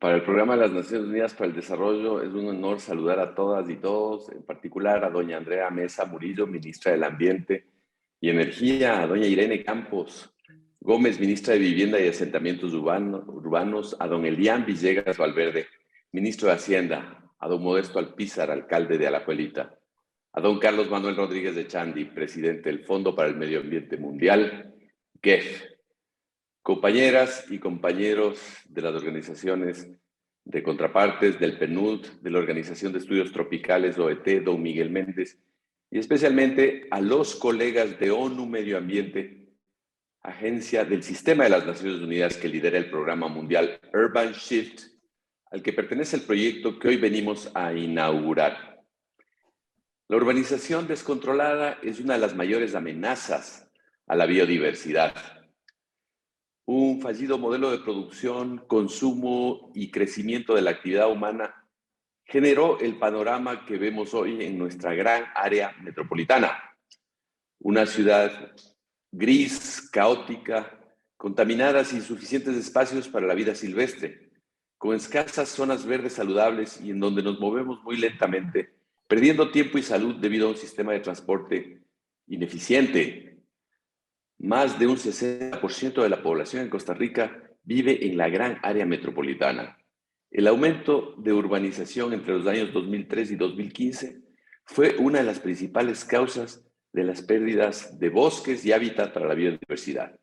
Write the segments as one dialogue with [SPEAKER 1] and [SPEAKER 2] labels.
[SPEAKER 1] Para el Programa de las Naciones Unidas para el Desarrollo es un honor saludar a todas y todos, en particular a doña Andrea Mesa Murillo, ministra del Ambiente y Energía, a doña Irene Campos Gómez, ministra de Vivienda y Asentamientos Urbanos, a don Elian Villegas Valverde, ministro de Hacienda, a don Modesto Alpizar, alcalde de Alajuelita, a don Carlos Manuel Rodríguez de Chandy, presidente del Fondo para el Medio Ambiente Mundial, GEF, compañeras y compañeros de las organizaciones de contrapartes, del PNUD, de la Organización de Estudios Tropicales, OET, don Miguel Méndez, y especialmente a los colegas de ONU Medio Ambiente, agencia del Sistema de las Naciones Unidas que lidera el programa mundial Urban Shift, al que pertenece el proyecto que hoy venimos a inaugurar. La urbanización descontrolada es una de las mayores amenazas a la biodiversidad. Un fallido modelo de producción, consumo y crecimiento de la actividad humana generó el panorama que vemos hoy en nuestra gran área metropolitana. Una ciudad gris, caótica, contaminada, sin suficientes espacios para la vida silvestre, con escasas zonas verdes saludables y en donde nos movemos muy lentamente, perdiendo tiempo y salud debido a un sistema de transporte ineficiente. Más de un 60% de la población en Costa Rica vive en la gran área metropolitana. El aumento de urbanización entre los años 2003 y 2015 fue una de las principales causas de las pérdidas de bosques y hábitat para la biodiversidad.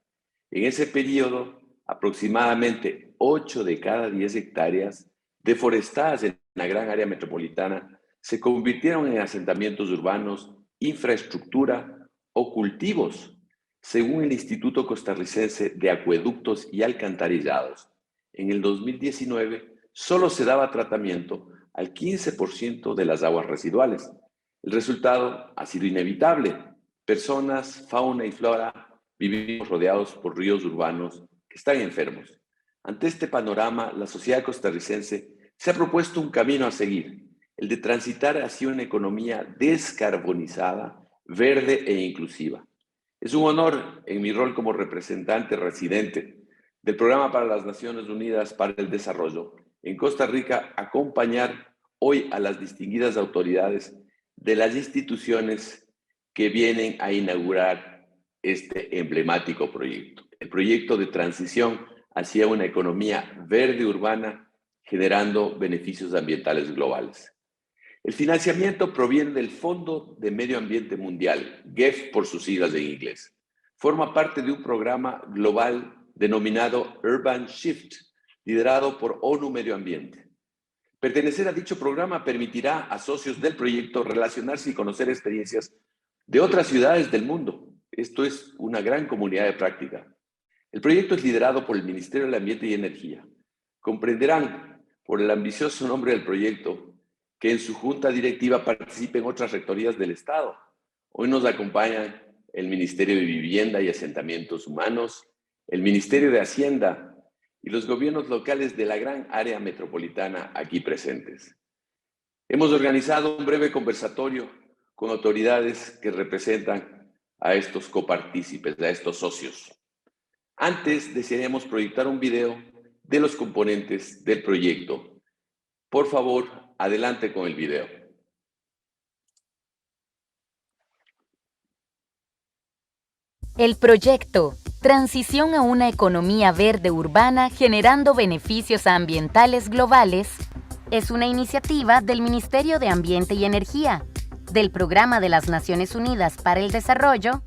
[SPEAKER 1] En ese periodo, aproximadamente 8 de cada 10 hectáreas deforestadas en la gran área metropolitana se convirtieron en asentamientos urbanos, infraestructura o cultivos, según el Instituto Costarricense de Acueductos y Alcantarillados. En el 2019, solo se daba tratamiento al 15% de las aguas residuales. El resultado ha sido inevitable. Personas, fauna y flora vivimos rodeados por ríos urbanos que están enfermos. Ante este panorama, la sociedad costarricense se ha propuesto un camino a seguir, el de transitar hacia una economía descarbonizada, verde e inclusiva. Es un honor, en mi rol como representante residente del Programa para las Naciones Unidas para el Desarrollo en Costa Rica, acompañar hoy a las distinguidas autoridades de las instituciones que vienen a inaugurar este emblemático proyecto. El proyecto de transición hacia una economía verde urbana, generando beneficios ambientales globales. El financiamiento proviene del Fondo de Medio Ambiente Mundial, GEF por sus siglas en inglés. Forma parte de un programa global denominado Urban Shift, liderado por ONU Medio Ambiente. Pertenecer a dicho programa permitirá a socios del proyecto relacionarse y conocer experiencias de otras ciudades del mundo. Esto es una gran comunidad de práctica. El proyecto es liderado por el Ministerio del Ambiente y Energía. Comprenderán, por el ambicioso nombre del proyecto, que en su junta directiva participen otras rectorías del Estado. Hoy nos acompañan el Ministerio de Vivienda y Asentamientos Humanos, el Ministerio de Hacienda y los gobiernos locales de la gran área metropolitana aquí presentes. Hemos organizado un breve conversatorio con autoridades que representan a estos copartícipes, a estos socios. Antes desearíamos proyectar un video de los componentes del proyecto. Por favor, adelante con el video.
[SPEAKER 2] El proyecto Transición a una economía verde urbana generando beneficios ambientales globales es una iniciativa del Ministerio de Ambiente y Energía, del Programa de las Naciones Unidas para el Desarrollo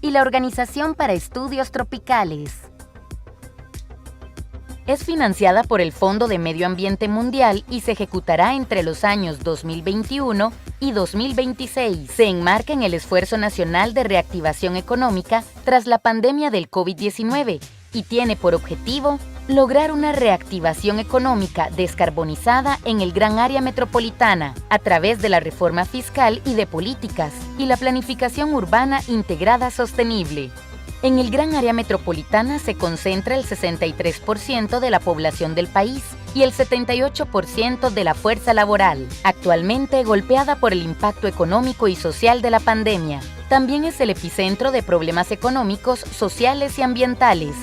[SPEAKER 2] y la Organización para Estudios Tropicales. Es financiada por el Fondo de Medio Ambiente Mundial y se ejecutará entre los años 2021 y 2026. Se enmarca en el esfuerzo nacional de reactivación económica tras la pandemia del COVID-19 y tiene por objetivo lograr una reactivación económica descarbonizada en el gran área metropolitana a través de la reforma fiscal y de políticas y la planificación urbana integrada sostenible. En el gran área metropolitana se concentra el 63% de la población del país y el 78% de la fuerza laboral, actualmente golpeada por el impacto económico y social de la pandemia. También es el epicentro de problemas económicos, sociales y ambientales.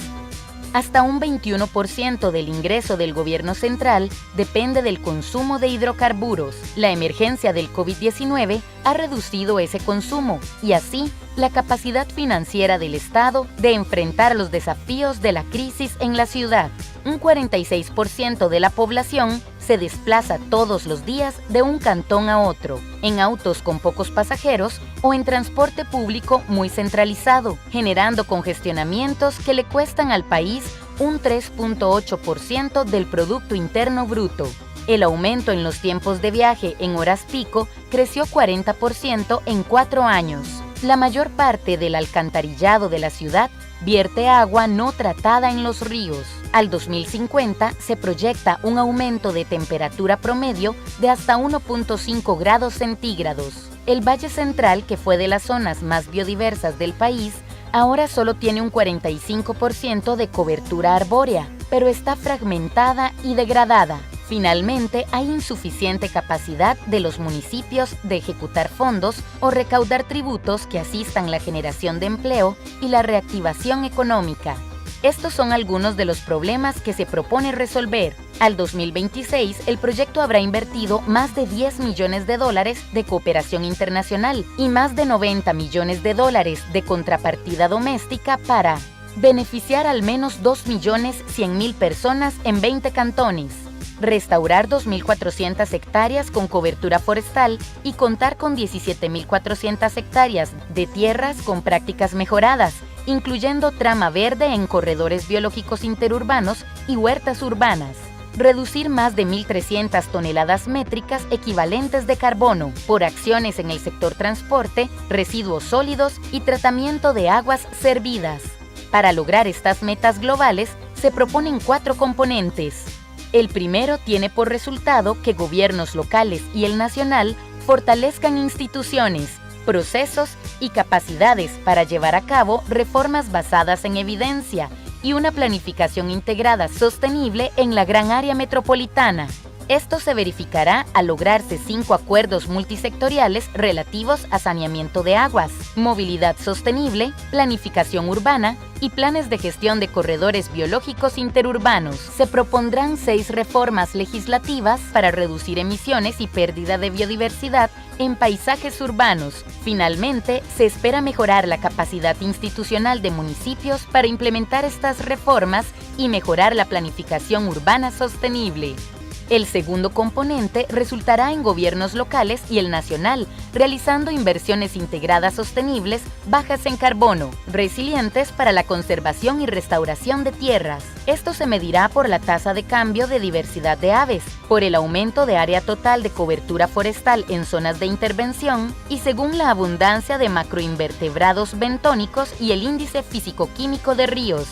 [SPEAKER 2] Hasta un 21% del ingreso del gobierno central depende del consumo de hidrocarburos. La emergencia del COVID-19 ha reducido ese consumo y así la capacidad financiera del Estado de enfrentar los desafíos de la crisis en la ciudad. Un 46% de la población se desplaza todos los días de un cantón a otro, en autos con pocos pasajeros o en transporte público muy centralizado, generando congestionamientos que le cuestan al país un 3.8% del Producto Interno Bruto. El aumento en los tiempos de viaje en horas pico creció 40% en 4 años. La mayor parte del alcantarillado de la ciudad vierte agua no tratada en los ríos. Al 2050 se proyecta un aumento de temperatura promedio de hasta 1.5 grados centígrados. El Valle Central, que fue de las zonas más biodiversas del país, ahora solo tiene un 45% de cobertura arbórea, pero está fragmentada y degradada. Finalmente, hay insuficiente capacidad de los municipios de ejecutar fondos o recaudar tributos que asistan la generación de empleo y la reactivación económica. Estos son algunos de los problemas que se propone resolver. Al 2026, el proyecto habrá invertido más de $10 millones de cooperación internacional y más de $90 millones de contrapartida doméstica para beneficiar al menos 2.100.000 personas en 20 cantones, restaurar 2.400 hectáreas con cobertura forestal y contar con 17.400 hectáreas de tierras con prácticas mejoradas, incluyendo trama verde en corredores biológicos interurbanos y huertas urbanas. Reducir más de 1.300 toneladas métricas equivalentes de carbono por acciones en el sector transporte, residuos sólidos y tratamiento de aguas servidas. Para lograr estas metas globales, se proponen 4 componentes. El primero tiene por resultado que gobiernos locales y el nacional fortalezcan instituciones, procesos y capacidades para llevar a cabo reformas basadas en evidencia y una planificación integrada sostenible en la gran área metropolitana. Esto se verificará al lograrse 5 acuerdos multisectoriales relativos a saneamiento de aguas, movilidad sostenible, planificación urbana y planes de gestión de corredores biológicos interurbanos. Se propondrán 6 reformas legislativas para reducir emisiones y pérdida de biodiversidad en paisajes urbanos. Finalmente, se espera mejorar la capacidad institucional de municipios para implementar estas reformas y mejorar la planificación urbana sostenible. El segundo componente resultará en gobiernos locales y el nacional, realizando inversiones integradas sostenibles, bajas en carbono, resilientes para la conservación y restauración de tierras. Esto se medirá por la tasa de cambio de diversidad de aves, por el aumento de área total de cobertura forestal en zonas de intervención y según la abundancia de macroinvertebrados bentónicos y el índice físico-químico de ríos.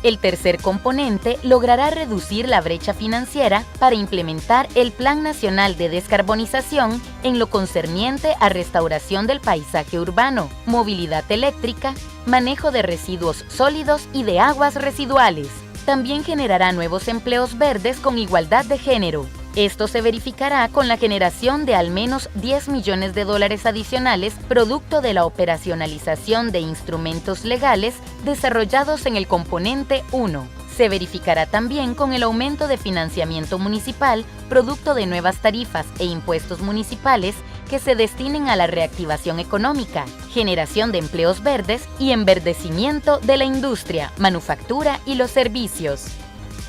[SPEAKER 2] El tercer componente logrará reducir la brecha financiera para implementar el Plan Nacional de Descarbonización en lo concerniente a restauración del paisaje urbano, movilidad eléctrica, manejo de residuos sólidos y de aguas residuales. También generará nuevos empleos verdes con igualdad de género. Esto se verificará con la generación de al menos $10 millones adicionales producto de la operacionalización de instrumentos legales desarrollados en el componente 1. Se verificará también con el aumento de financiamiento municipal producto de nuevas tarifas e impuestos municipales que se destinen a la reactivación económica, generación de empleos verdes y enverdecimiento de la industria, manufactura y los servicios.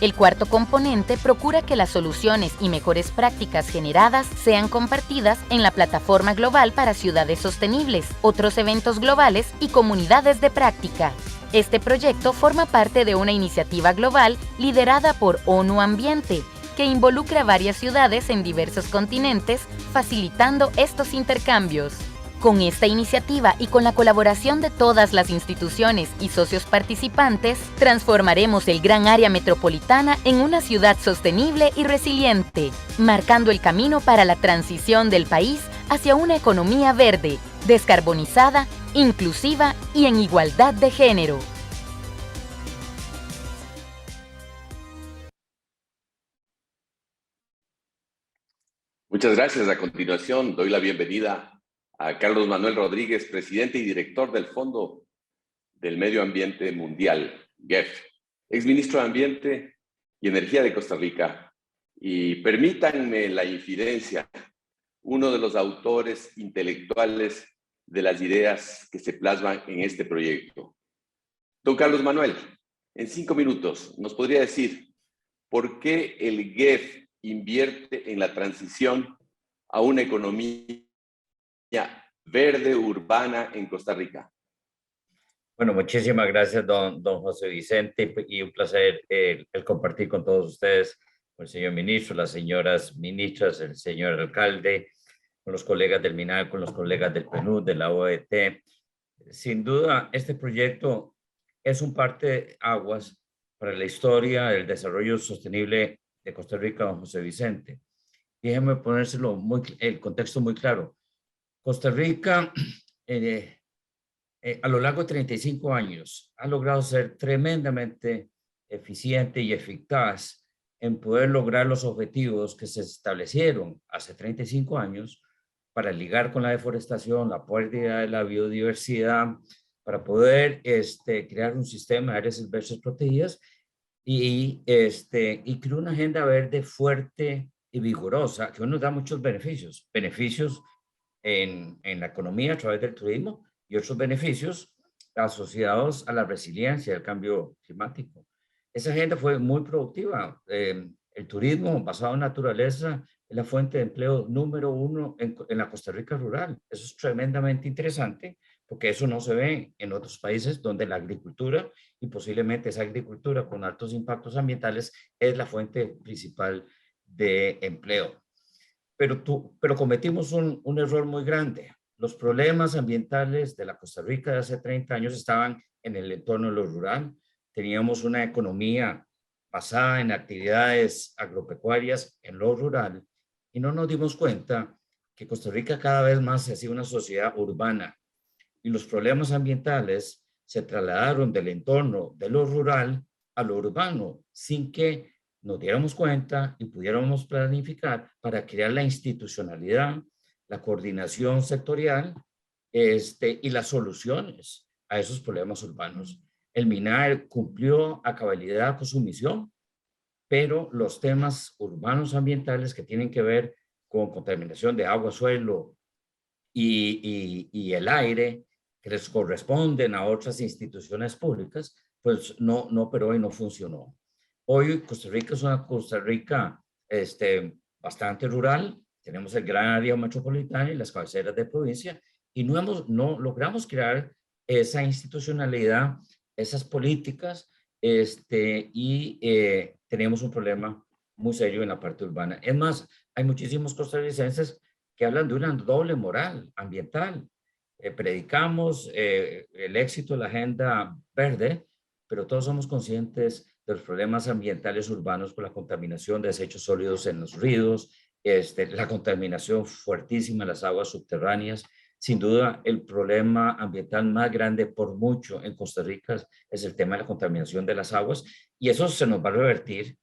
[SPEAKER 2] El cuarto componente procura que las soluciones y mejores prácticas generadas sean compartidas en la Plataforma Global para Ciudades Sostenibles, otros eventos globales y comunidades de práctica. Este proyecto forma parte de una iniciativa global liderada por ONU Ambiente, que involucra a varias ciudades en diversos continentes, facilitando estos intercambios. Con esta iniciativa y con la colaboración de todas las instituciones y socios participantes, transformaremos el gran área metropolitana en una ciudad sostenible y resiliente, marcando el camino para la transición del país hacia una economía verde, descarbonizada, inclusiva y en igualdad de género.
[SPEAKER 1] Muchas gracias. A continuación, doy la bienvenida a Carlos Manuel Rodríguez, presidente y director del Fondo del Medio Ambiente Mundial, GEF. exministro de Ambiente y Energía de Costa Rica. Y permítanme la infidencia, uno de los autores intelectuales de las ideas que se plasman en este proyecto. Don Carlos Manuel, en 5 minutos, ¿nos podría decir por qué el GEF invierte en la transición a una economía verde urbana en Costa Rica?
[SPEAKER 3] Bueno, muchísimas gracias, don José Vicente, y un placer el compartir con todos ustedes, con el señor ministro, las señoras ministras, el señor alcalde, con los colegas del MINAL, con los colegas del PNUD, de la OET. Sin duda, este proyecto es un parteaguas para la historia del desarrollo sostenible de Costa Rica, don José Vicente. Déjeme ponérselo el contexto muy claro. Costa Rica, a lo largo de 35 años, ha logrado ser tremendamente eficiente y eficaz en poder lograr los objetivos que se establecieron hace 35 años para ligar con la deforestación, la pérdida de la biodiversidad, para poder crear un sistema de áreas silvestres protegidas y crear una agenda verde fuerte y vigorosa que nos da muchos beneficios. Beneficios en la economía a través del turismo, y otros beneficios asociados a la resiliencia al cambio climático. Esa agenda fue muy productiva. El turismo basado en naturaleza es la fuente de empleo número 1 en la Costa Rica rural. Eso es tremendamente interesante porque eso no se ve en otros países donde la agricultura, y posiblemente esa agricultura con altos impactos ambientales, es la fuente principal de empleo. Pero cometimos un error muy grande. Los problemas ambientales de la Costa Rica de hace 30 años estaban en el entorno de lo rural. Teníamos una economía basada en actividades agropecuarias en lo rural y no nos dimos cuenta que Costa Rica cada vez más se hacía una sociedad urbana y los problemas ambientales se trasladaron del entorno de lo rural a lo urbano sin que nos diéramos cuenta y pudiéramos planificar para crear la institucionalidad, la coordinación sectorial y las soluciones a esos problemas urbanos. El MINAE cumplió a cabalidad con su misión, pero los temas urbanos ambientales que tienen que ver con contaminación de agua, suelo y el aire, que les corresponden a otras instituciones públicas, pues no operó y no funcionó. Hoy Costa Rica es una Costa Rica bastante rural. Tenemos el gran área metropolitana y las cabeceras de provincia y no logramos crear esa institucionalidad, esas políticas tenemos un problema muy serio en la parte urbana. Es más, hay muchísimos costarricenses que hablan de una doble moral ambiental. Predicamos el éxito de la agenda verde, pero todos somos conscientes de los problemas ambientales urbanos por la contaminación de desechos sólidos en los ríos, la contaminación fuertísima en las aguas subterráneas. Sin duda, el problema ambiental más grande por mucho en Costa Rica es el tema de la contaminación de las aguas, y eso se nos va a revertir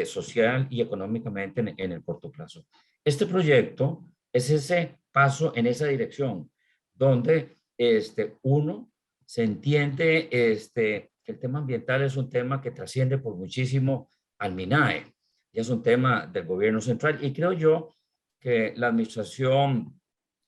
[SPEAKER 3] social y económicamente en el corto plazo. Este proyecto es ese paso en esa dirección, donde uno se entiende que el tema ambiental es un tema que trasciende por muchísimo al MINAE, y es un tema del gobierno central, y creo yo que la administración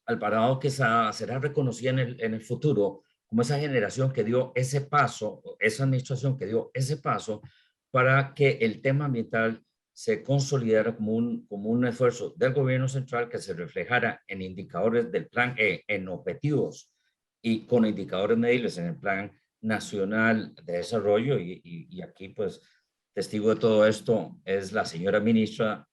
[SPEAKER 3] Alvarado Quesada será reconocida en el futuro como esa generación que dio ese paso, esa administración que dio ese paso para que el tema ambiental se consolidara como un esfuerzo del gobierno central que se reflejara en indicadores del plan en objetivos y con indicadores medibles en el plan nacional de desarrollo. Y aquí, pues, testigo de todo esto es la señora ministra,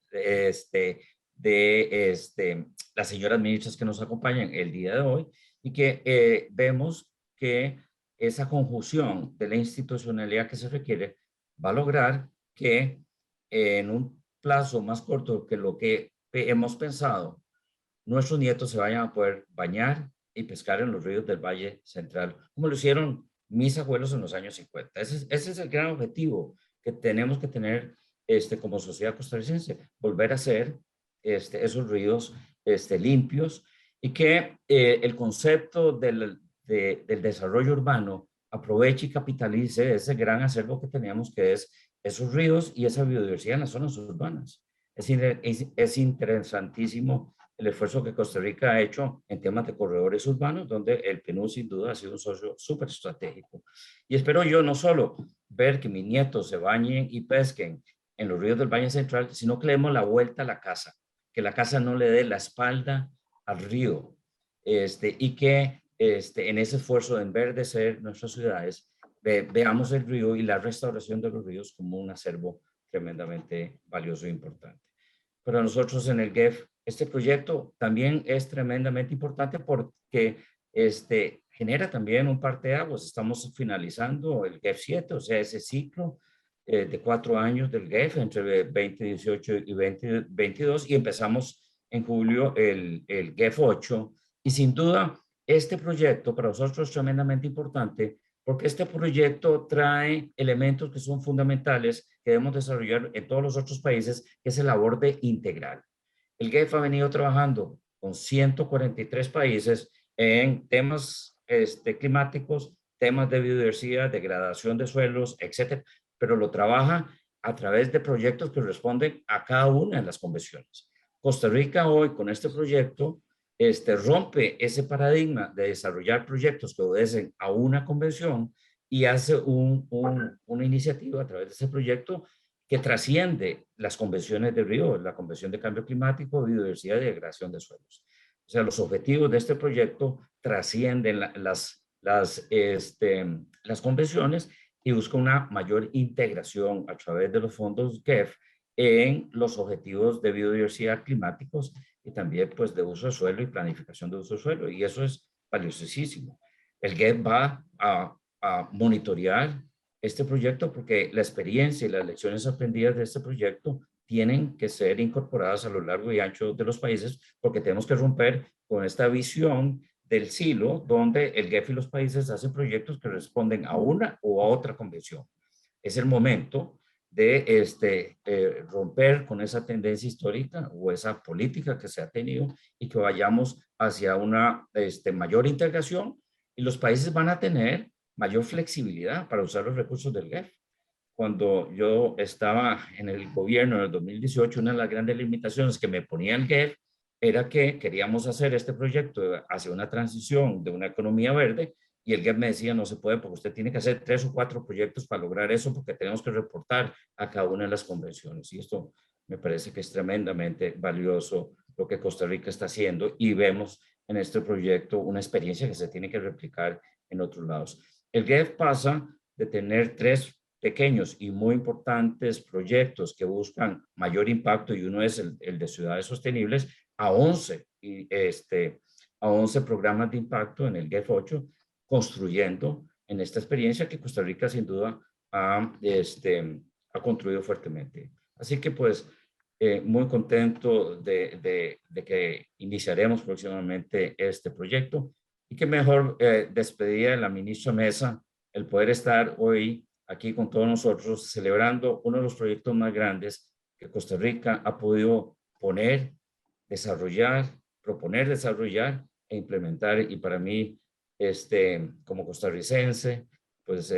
[SPEAKER 3] las señoras ministras que nos acompañan el día de hoy, y que vemos que esa conjunción de la institucionalidad que se requiere va a lograr que en un plazo más corto que lo que hemos pensado, nuestros nietos se vayan a poder bañar y pescar en los ríos del Valle Central, como lo hicieron mis abuelos en los años 50. Ese es el gran objetivo que tenemos que tener como sociedad costarricense, volver a ser esos ríos limpios, y que el concepto del desarrollo urbano aproveche y capitalice ese gran acervo que teníamos, que es esos ríos y esa biodiversidad en las zonas urbanas. Es interesantísimo el esfuerzo que Costa Rica ha hecho en temas de corredores urbanos, donde el PNUD sin duda ha sido un socio súper estratégico. Y espero yo no solo ver que mis nietos se bañen y pesquen en los ríos del Valle Central, sino que le demos la vuelta a la casa, que la casa no le dé la espalda al río, y que en ese esfuerzo de enverdecer nuestras ciudades, veamos el río y la restauración de los ríos como un acervo tremendamente valioso e importante. Para nosotros en el GEF, este proyecto también es tremendamente importante porque genera también un parteaguas. Estamos finalizando el GEF 7, o sea, ese ciclo de 4 años del GEF entre 2018 y 2022, y empezamos en julio el GEF 8. Y sin duda, este proyecto para nosotros es tremendamente importante porque este proyecto trae elementos que son fundamentales que debemos desarrollar en todos los otros países, que es el aborde integral. El GEF ha venido trabajando con 143 países en temas climáticos, temas de biodiversidad, degradación de suelos, etcétera, pero lo trabaja a través de proyectos que responden a cada una de las convenciones. Costa Rica hoy con este proyecto rompe ese paradigma de desarrollar proyectos que obedecen a una convención y hace una iniciativa a través de ese proyecto que trasciende las convenciones de Río, la Convención de Cambio Climático, Biodiversidad y Degradación de Suelos. O sea, los objetivos de este proyecto trascienden las convenciones y busca una mayor integración a través de los fondos GEF en los objetivos de biodiversidad climáticos y también pues de uso de suelo y planificación de uso de suelo, y eso es valiosísimo. El GEF va a monitorear este proyecto porque la experiencia y las lecciones aprendidas de este proyecto tienen que ser incorporadas a lo largo y ancho de los países, porque tenemos que romper con esta visión del silo donde el GEF y los países hacen proyectos que responden a una o a otra convención. Es el momento de romper con esa tendencia histórica o esa política que se ha tenido y que vayamos hacia una mayor integración, y los países van a tener mayor flexibilidad para usar los recursos del GEF. Cuando yo estaba en el gobierno en el 2018, una de las grandes limitaciones que me ponía el GEF era que queríamos hacer este proyecto hacia una transición de una economía verde, y el GEF me decía, no se puede porque usted tiene que hacer 3 o 4 proyectos para lograr eso, porque tenemos que reportar a cada una de las convenciones. Y esto me parece que es tremendamente valioso lo que Costa Rica está haciendo, y vemos en este proyecto una experiencia que se tiene que replicar en otros lados. El GEF pasa de tener 3 pequeños y muy importantes proyectos que buscan mayor impacto, y uno es el de ciudades sostenibles, a 11 programas de impacto en el GEF 8, construyendo en esta experiencia que Costa Rica sin duda ha construido fuertemente. Así que pues muy contento de que iniciaremos próximamente este proyecto, y qué mejor despedida de la ministra Mesa el poder estar hoy aquí con todos nosotros celebrando uno de los proyectos más grandes que Costa Rica ha podido proponer, desarrollar e implementar. Y para mí, como costarricense, pues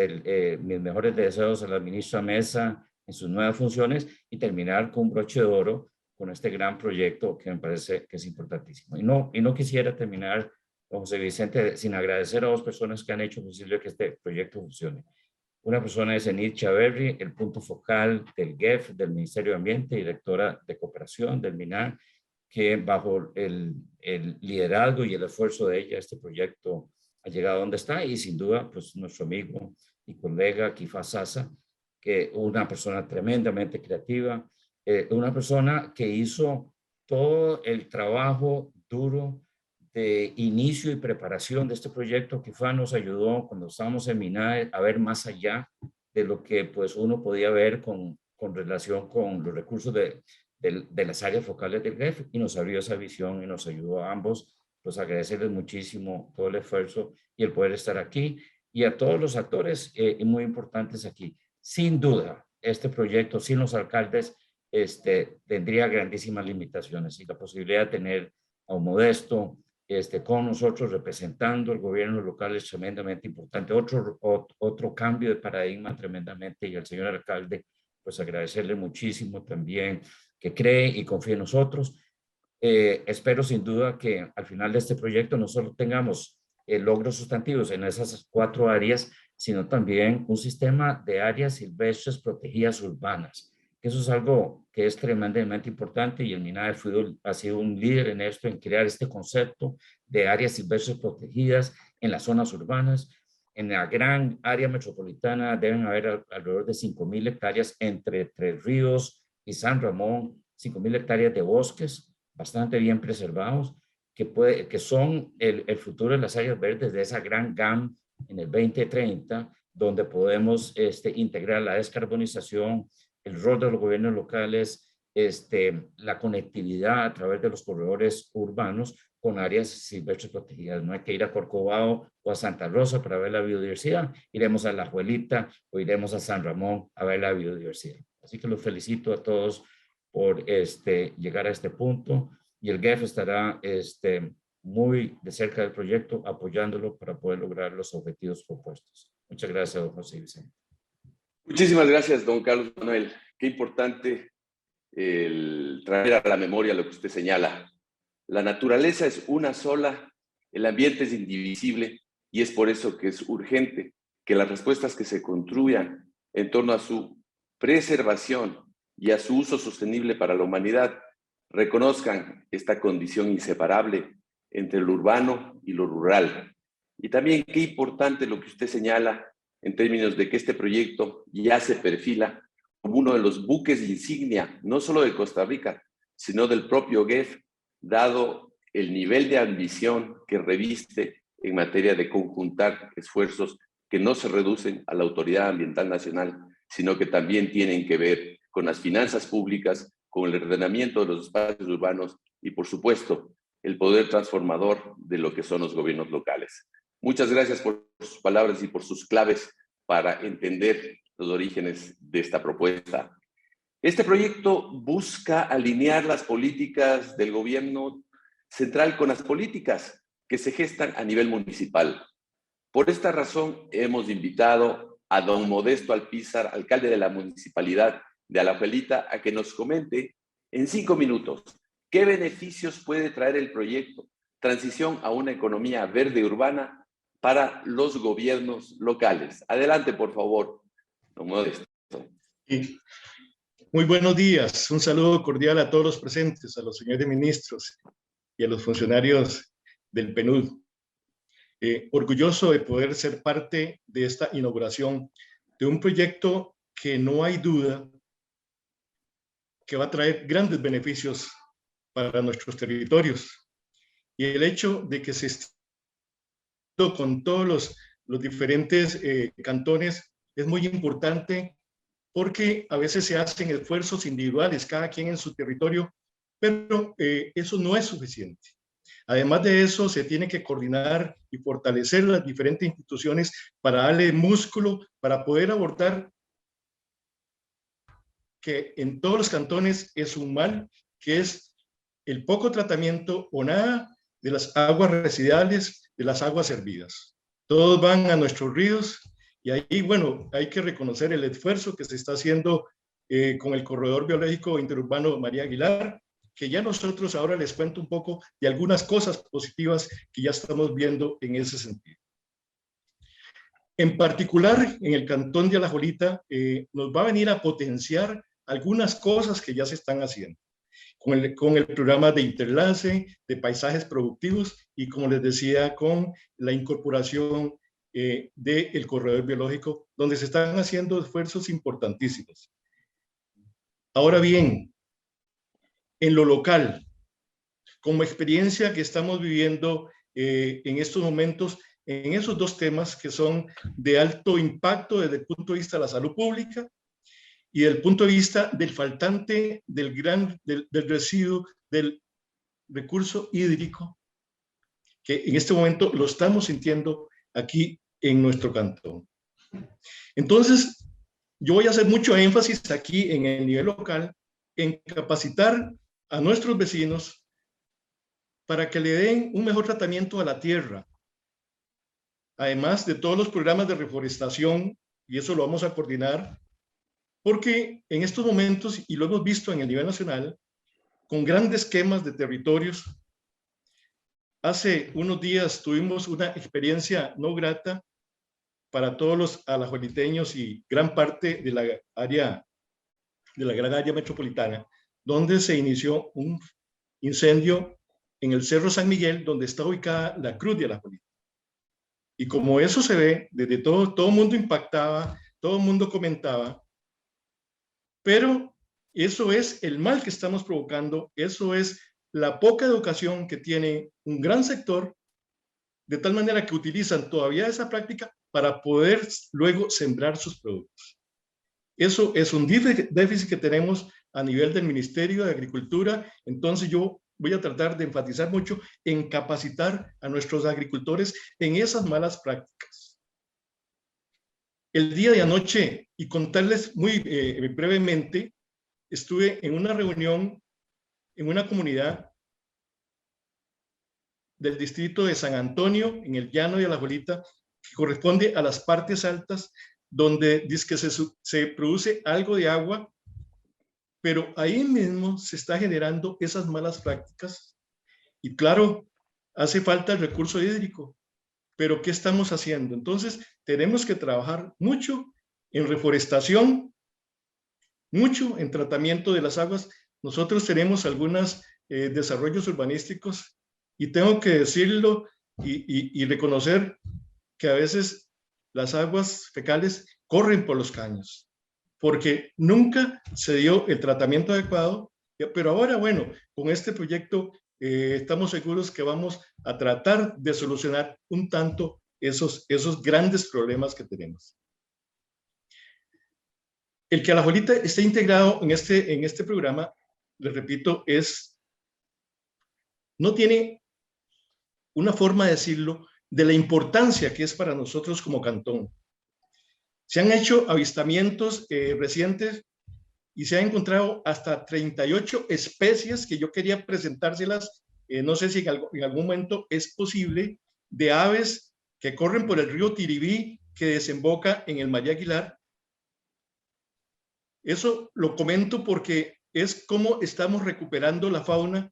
[SPEAKER 3] mis mejores deseos a la ministra Mesa en sus nuevas funciones, y terminar con un broche de oro con este gran proyecto que me parece que es importantísimo. Y no quisiera terminar, José Vicente, sin agradecer a 2 personas que han hecho posible que este proyecto funcione. Una persona es Enid Chaverri, el punto focal del GEF, del Ministerio de Ambiente, directora de cooperación del MINAR, que bajo el liderazgo y el esfuerzo de ella, este proyecto ha llegado a donde está. Y sin duda, pues nuestro amigo y colega Kifa Sasa, que una persona tremendamente creativa, una persona que hizo todo el trabajo duro de inicio y preparación de este proyecto. Kifa nos ayudó cuando estábamos en MINAE a ver más allá de lo que pues uno podía ver con relación con los recursos de las áreas focales del GEF, y nos abrió esa visión y nos ayudó a ambos. Pues agradecerles muchísimo todo el esfuerzo y el poder estar aquí, y a todos los actores muy importantes aquí. Sin duda, este proyecto sin los alcaldes tendría grandísimas limitaciones, y la posibilidad de tener a un Modesto, con nosotros representando el gobierno local es tremendamente importante. Otro cambio de paradigma tremendamente, y al señor alcalde, pues agradecerle muchísimo también que cree y confíe en nosotros. Espero sin duda que al final de este proyecto no solo tengamos logros sustantivos en esas 4 áreas, sino también un sistema de áreas silvestres protegidas urbanas. Eso es algo que es tremendamente importante y el MINADE ha sido un líder en esto, en crear este concepto de áreas silvestres protegidas en las zonas urbanas. En la gran área metropolitana deben haber alrededor de 5,000 hectáreas entre Tres Ríos y San Ramón, 5,000 hectáreas de bosques bastante bien preservados, que son el futuro de las áreas verdes de esa gran GAM en el 2030, donde podemos integrar la descarbonización, el rol de los gobiernos locales, la conectividad a través de los corredores urbanos con áreas silvestres protegidas. No hay que ir a Corcovado o a Santa Rosa para ver la biodiversidad, iremos a La Juelita o iremos a San Ramón a ver la biodiversidad. Así que los felicito a todos por llegar a este punto, y el GEF estará muy de cerca del proyecto apoyándolo para poder lograr los objetivos propuestos. Muchas gracias, don José Vicente.
[SPEAKER 1] Muchísimas gracias, don Carlos Manuel. Qué importante el traer a la memoria lo que usted señala. La naturaleza es una sola, el ambiente es indivisible, y es por eso que es urgente que las respuestas que se construyan en torno a su preservación y a su uso sostenible para la humanidad reconozcan esta condición inseparable entre lo urbano y lo rural. Y también qué importante lo que usted señala en términos de que este proyecto ya se perfila como uno de los buques de insignia, no solo de Costa Rica, sino del propio GEF, dado el nivel de ambición que reviste en materia de conjuntar esfuerzos que no se reducen a la Autoridad Ambiental Nacional, sino que también tienen que ver con las finanzas públicas, con el ordenamiento de los espacios urbanos y, por supuesto, el poder transformador de lo que son los gobiernos locales. Muchas gracias por sus palabras y por sus claves para entender los orígenes de esta propuesta. Este proyecto busca alinear las políticas del gobierno central con las políticas que se gestan a nivel municipal. Por esta razón, hemos invitado a don Modesto Alpizar, alcalde de la municipalidad de Alajuelita, a que nos comente en 5 minutos qué beneficios puede traer el proyecto Transición a una economía verde urbana para los gobiernos locales. Adelante, por favor, don Modesto.
[SPEAKER 4] Sí. Muy buenos días. Un saludo cordial a todos los presentes, a los señores ministros y a los funcionarios del PNUD. Orgulloso de poder ser parte de esta inauguración de un proyecto que no hay duda que va a traer grandes beneficios para nuestros territorios. Y el hecho de que se esté con todos los diferentes cantones es muy importante, porque a veces se hacen esfuerzos individuales, cada quien en su territorio, pero eso no es suficiente. Además de eso, se tiene que coordinar y fortalecer las diferentes instituciones para darle músculo, para poder abordar que en todos los cantones es un mal, que es el poco tratamiento o nada de las aguas residuales, de las aguas servidas. Todos van a nuestros ríos, y ahí, bueno, hay que reconocer el esfuerzo que se está haciendo con el corredor biológico interurbano María Aguilar, que ya nosotros ahora les cuento un poco de algunas cosas positivas que ya estamos viendo en ese sentido. En particular, en el cantón de Alajuelita, nos va a venir a potenciar algunas cosas que ya se están haciendo, con el programa de interlace, de paisajes productivos, y como les decía, con la incorporación del corredor biológico, donde se están haciendo esfuerzos importantísimos. Ahora bien, en lo local, como experiencia que estamos viviendo en estos momentos, en esos 2 temas que son de alto impacto desde el punto de vista de la salud pública y del punto de vista del faltante del residuo del recurso hídrico, que en este momento lo estamos sintiendo aquí en nuestro cantón. Entonces, yo voy a hacer mucho énfasis aquí en el nivel local en capacitar a nuestros vecinos para que le den un mejor tratamiento a la tierra, además de todos los programas de reforestación, y eso lo vamos a coordinar, porque en estos momentos, y lo hemos visto en el nivel nacional, con grandes quemas de territorios, hace unos días tuvimos una experiencia no grata para todos los alajueliteños y gran parte de la área, de la gran área metropolitana, donde se inició un incendio en el Cerro San Miguel, donde está ubicada la Cruz de Alajuelita. Y como eso se ve, desde todo el mundo impactaba, todo el mundo comentaba, pero eso es el mal que estamos provocando, eso es la poca educación que tiene un gran sector, de tal manera que utilizan todavía esa práctica para poder luego sembrar sus productos. Eso es un déficit que tenemos a nivel del Ministerio de Agricultura. Entonces yo voy a tratar de enfatizar mucho en capacitar a nuestros agricultores en esas malas prácticas. El día de anoche, y contarles muy brevemente, estuve en una reunión en una comunidad del distrito de San Antonio, en el llano de Alajuelita, que corresponde a las partes altas, donde dice que se produce algo de agua, pero ahí mismo se está generando esas malas prácticas. Y claro, hace falta el recurso hídrico, pero ¿qué estamos haciendo? Entonces, tenemos que trabajar mucho en reforestación, mucho en tratamiento de las aguas. Nosotros tenemos algunos desarrollos urbanísticos y tengo que decirlo y reconocer que a veces las aguas fecales corren por los caños, porque nunca se dio el tratamiento adecuado, pero ahora, bueno, con este proyecto estamos seguros que vamos a tratar de solucionar un tanto esos grandes problemas que tenemos. El que Alajuelita esté integrado en este programa, les repito, no tiene una forma de decirlo, de la importancia que es para nosotros como cantón. Se han hecho avistamientos recientes y se han encontrado hasta 38 especies que yo quería presentárselas, no sé si en algún momento es posible, de aves que corren por el río Tiribí, que desemboca en el María Aguilar. Eso lo comento porque es como estamos recuperando la fauna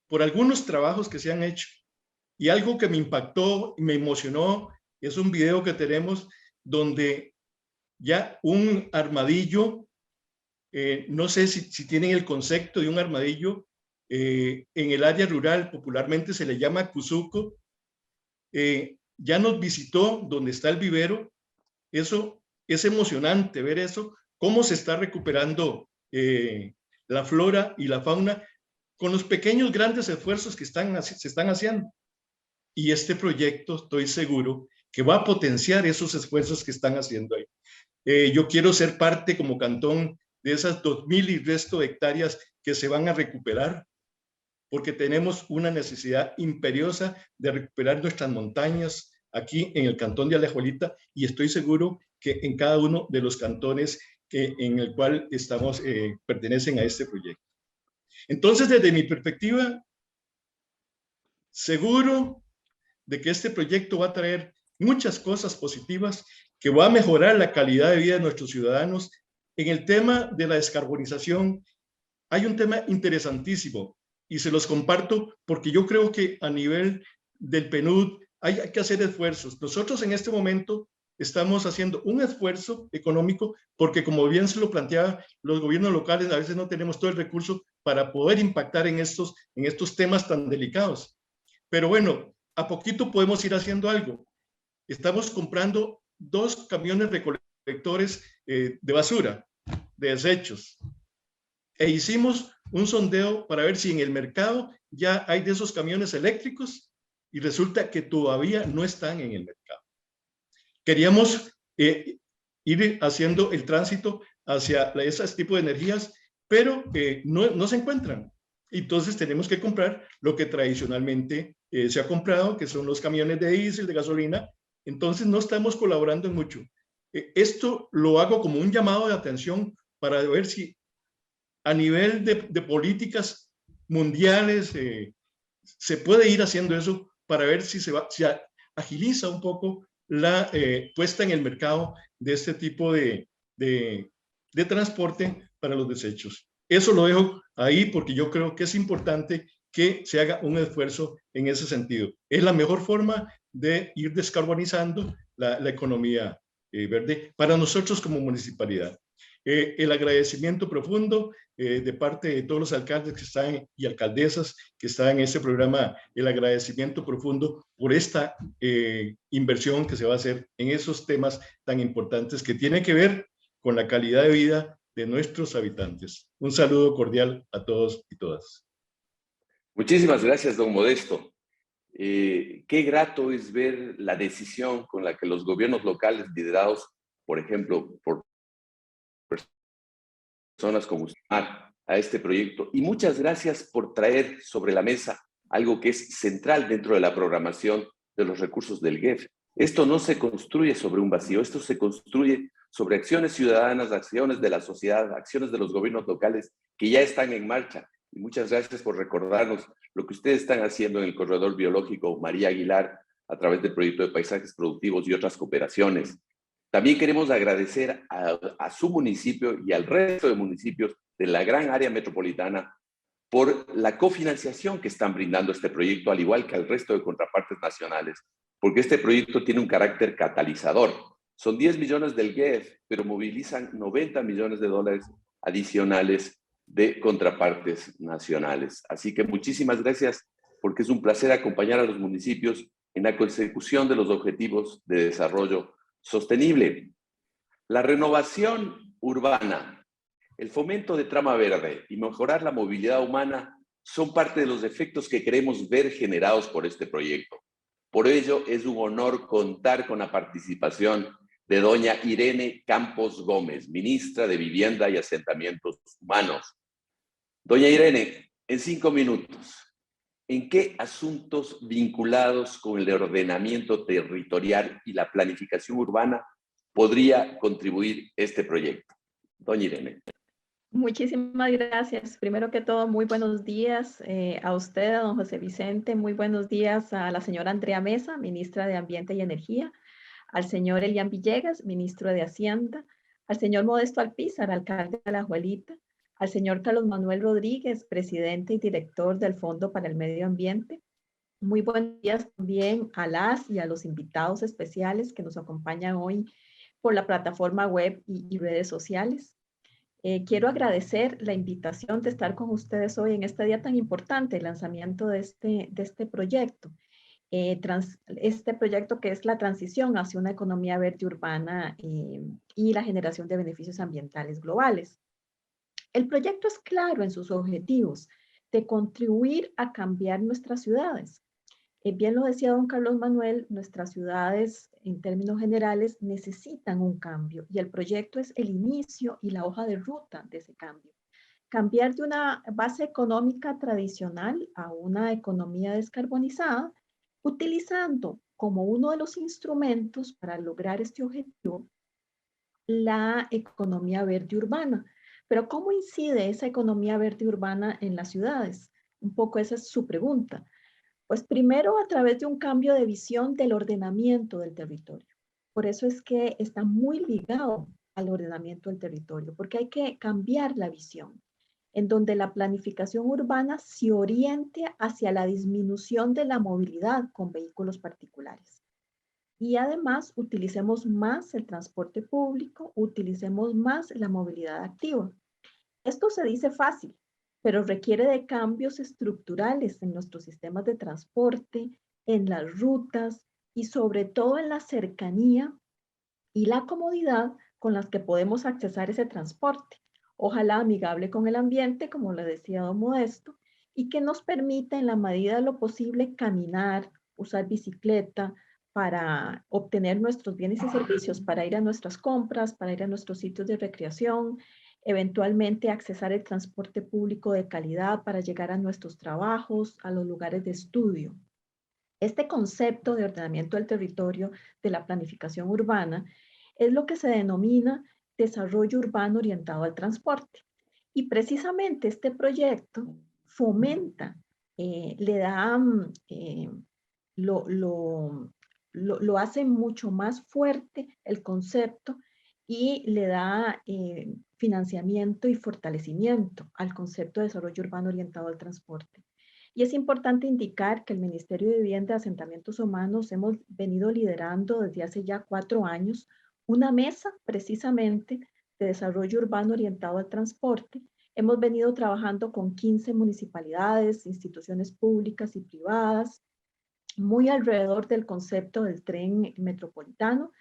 [SPEAKER 4] por algunos trabajos que se han hecho. Y algo que me impactó y me emocionó es un video que tenemos donde ya un armadillo, no sé si tienen el concepto de un armadillo, en el área rural popularmente se le llama cuzuco, ya nos visitó donde está el vivero. Eso es emocionante ver eso, cómo se está recuperando la flora y la fauna con los pequeños grandes esfuerzos que se están haciendo. Y este proyecto, estoy seguro, que va a potenciar esos esfuerzos que están haciendo ahí. Yo quiero ser parte como cantón de esas 2,000 y resto de hectáreas que se van a recuperar, porque tenemos una necesidad imperiosa de recuperar nuestras montañas aquí en el cantón de Alajuelita, y estoy seguro que en cada uno de los cantones en el cual estamos pertenecen a este proyecto. Entonces, desde mi perspectiva, seguro de que este proyecto va a traer muchas cosas positivas, que va a mejorar la calidad de vida de nuestros ciudadanos. En el tema de la descarbonización, hay un tema interesantísimo y se los comparto porque yo creo que a nivel del PNUD hay que hacer esfuerzos. Nosotros en este momento estamos haciendo un esfuerzo económico porque, como bien se lo planteaba, los gobiernos locales a veces no tenemos todo el recurso para poder impactar en estos temas tan delicados. Pero bueno, a poquito podemos ir haciendo algo. Estamos comprando 2 camiones recolectores de basura, de desechos. E hicimos un sondeo para ver si en el mercado ya hay de esos camiones eléctricos y resulta que todavía no están en el mercado. Queríamos ir haciendo el tránsito hacia ese tipo de energías, pero no se encuentran. Entonces tenemos que comprar lo que tradicionalmente se ha comprado, que son los camiones de diésel, de gasolina. Entonces no estamos colaborando en mucho. Esto lo hago como un llamado de atención para ver si a nivel de políticas mundiales se puede ir haciendo eso para ver si se agiliza un poco la puesta en el mercado de este tipo de transporte para los desechos. Eso lo dejo ahí porque yo creo que es importante que se haga un esfuerzo en ese sentido. Es la mejor forma de ir descarbonizando la economía verde para nosotros como municipalidad. El agradecimiento profundo de parte de todos los alcaldes que están y alcaldesas que están en este programa, el agradecimiento profundo por esta inversión que se va a hacer en esos temas tan importantes que tienen que ver con la calidad de vida de nuestros habitantes. Un saludo cordial a todos y todas.
[SPEAKER 1] Muchísimas gracias, don Modesto. Qué grato es ver la decisión con la que los gobiernos locales liderados, por ejemplo, por personas como usted, a este proyecto. Y muchas gracias por traer sobre la mesa algo que es central dentro de la programación de los recursos del GEF. Esto no se construye sobre un vacío, esto se construye sobre acciones ciudadanas, acciones de la sociedad, acciones de los gobiernos locales que ya están en marcha. Y muchas gracias por recordarnos lo que ustedes están haciendo en el corredor biológico María Aguilar a través del proyecto de paisajes productivos y otras cooperaciones. También queremos agradecer a su municipio y al resto de municipios de la gran área metropolitana por la cofinanciación que están brindando este proyecto, al igual que al resto de contrapartes nacionales, porque este proyecto tiene un carácter catalizador. Son 10 millones del GEF, pero movilizan 90 millones de dólares adicionales de contrapartes nacionales. Así que muchísimas gracias, porque es un placer acompañar a los municipios en la consecución de los objetivos de desarrollo sostenible. La renovación urbana, el fomento de trama verde y mejorar la movilidad humana son parte de los efectos que queremos ver generados por este proyecto. Por ello, es un honor contar con la participación de doña Irene Campos Gómez, ministra de Vivienda y Asentamientos Humanos. Doña Irene, en 5 minutos, ¿en qué asuntos vinculados con el ordenamiento territorial y la planificación urbana podría contribuir este proyecto? Doña Irene.
[SPEAKER 5] Muchísimas gracias. Primero que todo, muy buenos días a usted, a don José Vicente. Muy buenos días a la señora Andrea Mesa, ministra de Ambiente y Energía, al señor Elian Villegas, ministro de Hacienda, al señor Modesto Alpizar, alcalde de Alajuelita, al señor Carlos Manuel Rodríguez, presidente y director del Fondo para el Medio Ambiente. Muy buenos días también a las y a los invitados especiales que nos acompañan hoy por la plataforma web y redes sociales. Quiero agradecer la invitación de estar con ustedes hoy en este día tan importante, el lanzamiento de este proyecto. Este proyecto que es la transición hacia una economía verde urbana y la generación de beneficios ambientales globales. El proyecto es claro en sus objetivos de contribuir a cambiar nuestras ciudades. Bien lo decía don Carlos Manuel, nuestras ciudades en términos generales necesitan un cambio y el proyecto es el inicio y la hoja de ruta de ese cambio. Cambiar de una base económica tradicional a una economía descarbonizada, utilizando como uno de los instrumentos para lograr este objetivo la economía verde urbana. Pero ¿cómo incide esa economía verde urbana en las ciudades? Un poco esa es su pregunta. Pues primero a través de un cambio de visión del ordenamiento del territorio. Por eso es que está muy ligado al ordenamiento del territorio, porque hay que cambiar la visión, en donde la planificación urbana se oriente hacia la disminución de la movilidad con vehículos particulares. Y además utilicemos más el transporte público, utilicemos más la movilidad activa. Esto se dice fácil, pero requiere de cambios estructurales en nuestros sistemas de transporte, en las rutas y sobre todo en la cercanía y la comodidad con las que podemos accesar ese transporte. Ojalá amigable con el ambiente, como le decía don Modesto, y que nos permita en la medida de lo posible caminar, usar bicicleta para obtener nuestros bienes y servicios, para ir a nuestras compras, para ir a nuestros sitios de recreación, eventualmente accesar el transporte público de calidad para llegar a nuestros trabajos, a los lugares de estudio. Este concepto de ordenamiento del territorio de la planificación urbana es lo que se denomina desarrollo urbano orientado al transporte. Y precisamente este proyecto fomenta le da, lo hace mucho más fuerte el concepto y le da financiamiento y fortalecimiento al concepto de desarrollo urbano orientado al transporte. Y es importante indicar que el Ministerio de Vivienda y Asentamientos Humanos hemos venido liderando desde hace ya 4 años una mesa precisamente de desarrollo urbano orientado al transporte. Hemos venido trabajando con 15 municipalidades, instituciones públicas y privadas, muy alrededor del concepto del tren metropolitano,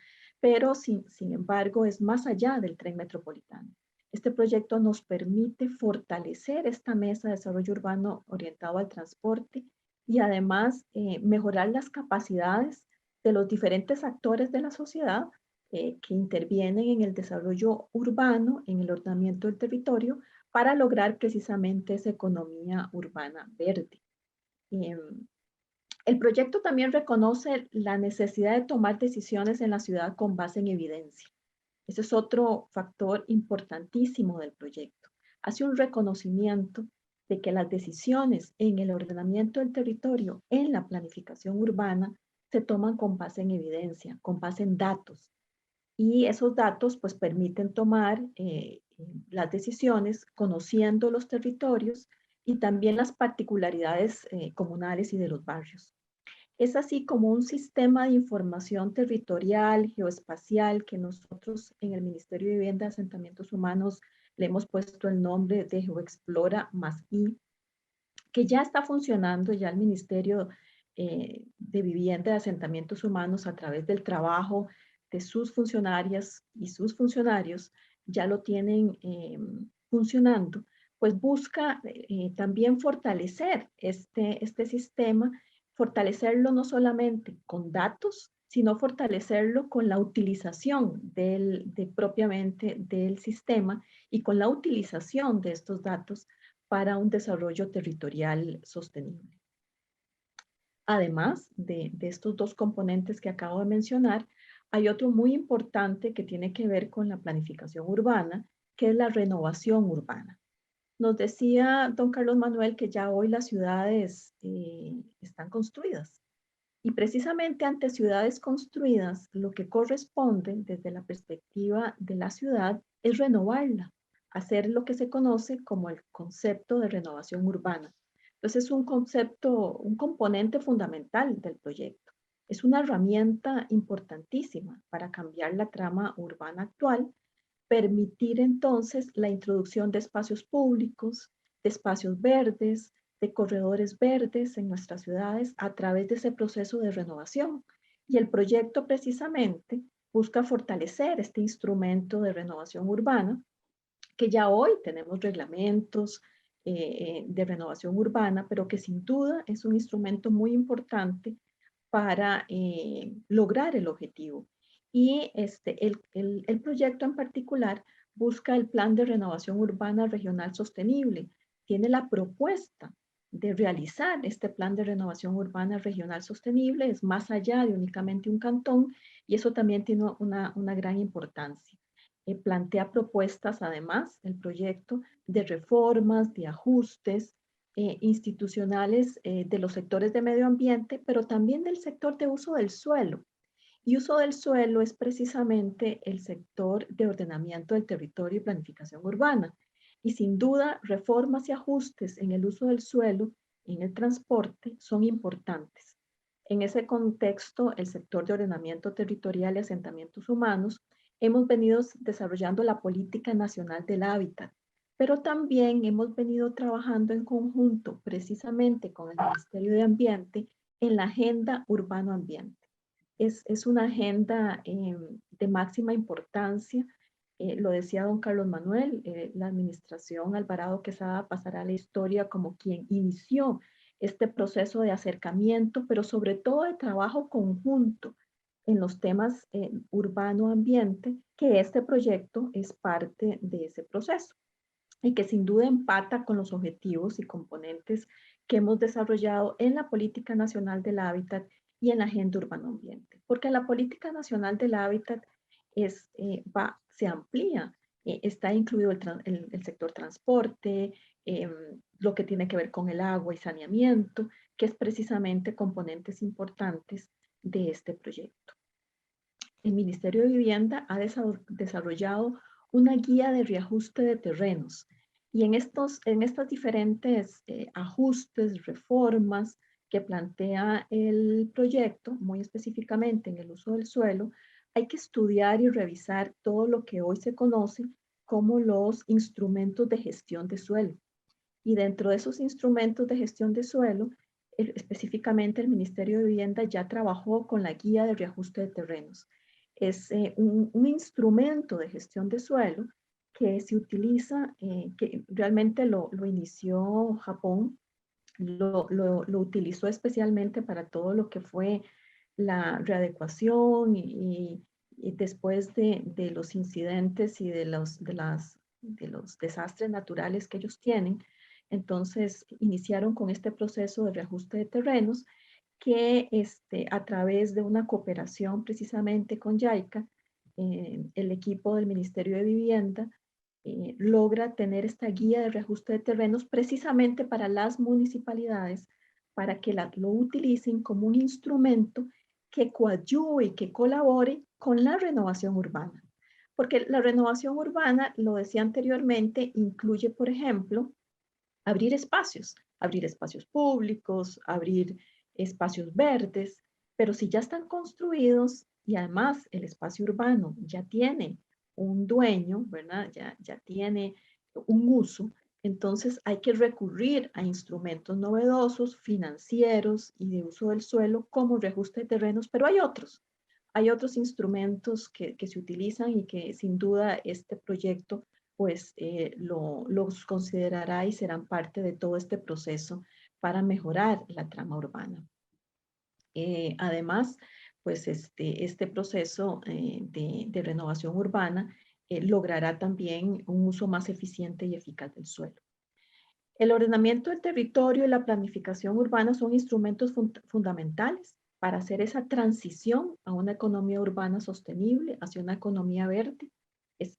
[SPEAKER 5] pero sin embargo es más allá del tren metropolitano. Este proyecto nos permite fortalecer esta mesa de desarrollo urbano orientado al transporte y además mejorar las capacidades de los diferentes actores de la sociedad que intervienen en el desarrollo urbano, en el ordenamiento del territorio, para lograr precisamente esa economía urbana verde. El proyecto también reconoce la necesidad de tomar decisiones en la ciudad con base en evidencia. Ese es otro factor importantísimo del proyecto. Hace un reconocimiento de que las decisiones en el ordenamiento del territorio, en la planificación urbana, se toman con base en evidencia, con base en datos. Y esos datos pues permiten tomar las decisiones conociendo los territorios y también las particularidades comunales y de los barrios. Es así como un sistema de información territorial, geoespacial, que nosotros en el Ministerio de Vivienda y Asentamientos Humanos le hemos puesto el nombre de GeoExplora más I, que ya está funcionando, ya el Ministerio de Vivienda y Asentamientos Humanos a través del trabajo de sus funcionarias y sus funcionarios ya lo tienen funcionando, pues busca también fortalecer este sistema, fortalecerlo no solamente con datos, sino fortalecerlo con la utilización propiamente del sistema y con la utilización de estos datos para un desarrollo territorial sostenible. Además de estos dos componentes que acabo de mencionar, hay otro muy importante que tiene que ver con la planificación urbana, que es la renovación urbana. Nos decía don Carlos Manuel que ya hoy las ciudades están construidas. Y precisamente ante ciudades construidas, lo que corresponde desde la perspectiva de la ciudad es renovarla, hacer lo que se conoce como el concepto de renovación urbana. Entonces es un concepto, un componente fundamental del proyecto. Es una herramienta importantísima para cambiar la trama urbana actual, permitir entonces la introducción de espacios públicos, de espacios verdes, de corredores verdes en nuestras ciudades a través de ese proceso de renovación. Y el proyecto precisamente busca fortalecer este instrumento de renovación urbana, que ya hoy tenemos reglamentos de renovación urbana, pero que sin duda es un instrumento muy importante para lograr el objetivo. Y el proyecto en particular busca el Plan de Renovación Urbana Regional Sostenible. Tiene la propuesta de realizar este Plan de Renovación Urbana Regional Sostenible, es más allá de únicamente un cantón, y eso también tiene una gran importancia. Plantea propuestas, además, el proyecto de reformas, de ajustes institucionales de los sectores de medio ambiente, pero también del sector de uso del suelo. Y uso del suelo es precisamente el sector de ordenamiento del territorio y planificación urbana. Y sin duda, reformas y ajustes en el uso del suelo, en el transporte, son importantes. En ese contexto, el sector de ordenamiento territorial y asentamientos humanos, hemos venido desarrollando la Política Nacional del Hábitat, pero también hemos venido trabajando en conjunto precisamente con el Ministerio de Ambiente en la Agenda Urbano-Ambiente. Es una agenda de máxima importancia, lo decía don Carlos Manuel, la administración Alvarado Quesada pasará a la historia como quien inició este proceso de acercamiento, pero sobre todo de trabajo conjunto en los temas urbano-ambiente, que este proyecto es parte de ese proceso y que sin duda empata con los objetivos y componentes que hemos desarrollado en la Política Nacional del Hábitat y en la Agenda Urbano-Ambiente. Porque la Política Nacional del Hábitat se amplía, está incluido el sector transporte, lo que tiene que ver con el agua y saneamiento, que es precisamente componentes importantes de este proyecto. El Ministerio de Vivienda ha desarrollado una guía de reajuste de terrenos y en estas diferentes ajustes, reformas que plantea el proyecto, muy específicamente en el uso del suelo, hay que estudiar y revisar todo lo que hoy se conoce como los instrumentos de gestión de suelo. Y dentro de esos instrumentos de gestión de suelo, específicamente el Ministerio de Vivienda ya trabajó con la guía de reajuste de terrenos. Es un instrumento de gestión de suelo que se utiliza, que realmente lo inició Japón, lo utilizó especialmente para todo lo que fue la readecuación y después de los incidentes y de los desastres naturales que ellos tienen. Entonces iniciaron con este proceso de reajuste de terrenos que a través de una cooperación precisamente con JICA, el equipo del Ministerio de Vivienda logra tener esta guía de reajuste de terrenos precisamente para las municipalidades, para que lo utilicen como un instrumento que coadyuve y que colabore con la renovación urbana. Porque la renovación urbana, lo decía anteriormente, incluye, por ejemplo, abrir espacios públicos, abrir espacios verdes, pero si ya están construidos y además el espacio urbano ya tiene un dueño, ¿verdad? Ya tiene un uso, entonces hay que recurrir a instrumentos novedosos, financieros y de uso del suelo como reajuste de terrenos, pero hay otros instrumentos que se utilizan y que sin duda este proyecto pues los considerará y serán parte de todo este proceso para mejorar la trama urbana. Además, pues este proceso de renovación urbana logrará también un uso más eficiente y eficaz del suelo. El ordenamiento del territorio y la planificación urbana son instrumentos fundamentales para hacer esa transición a una economía urbana sostenible, hacia una economía verde. Es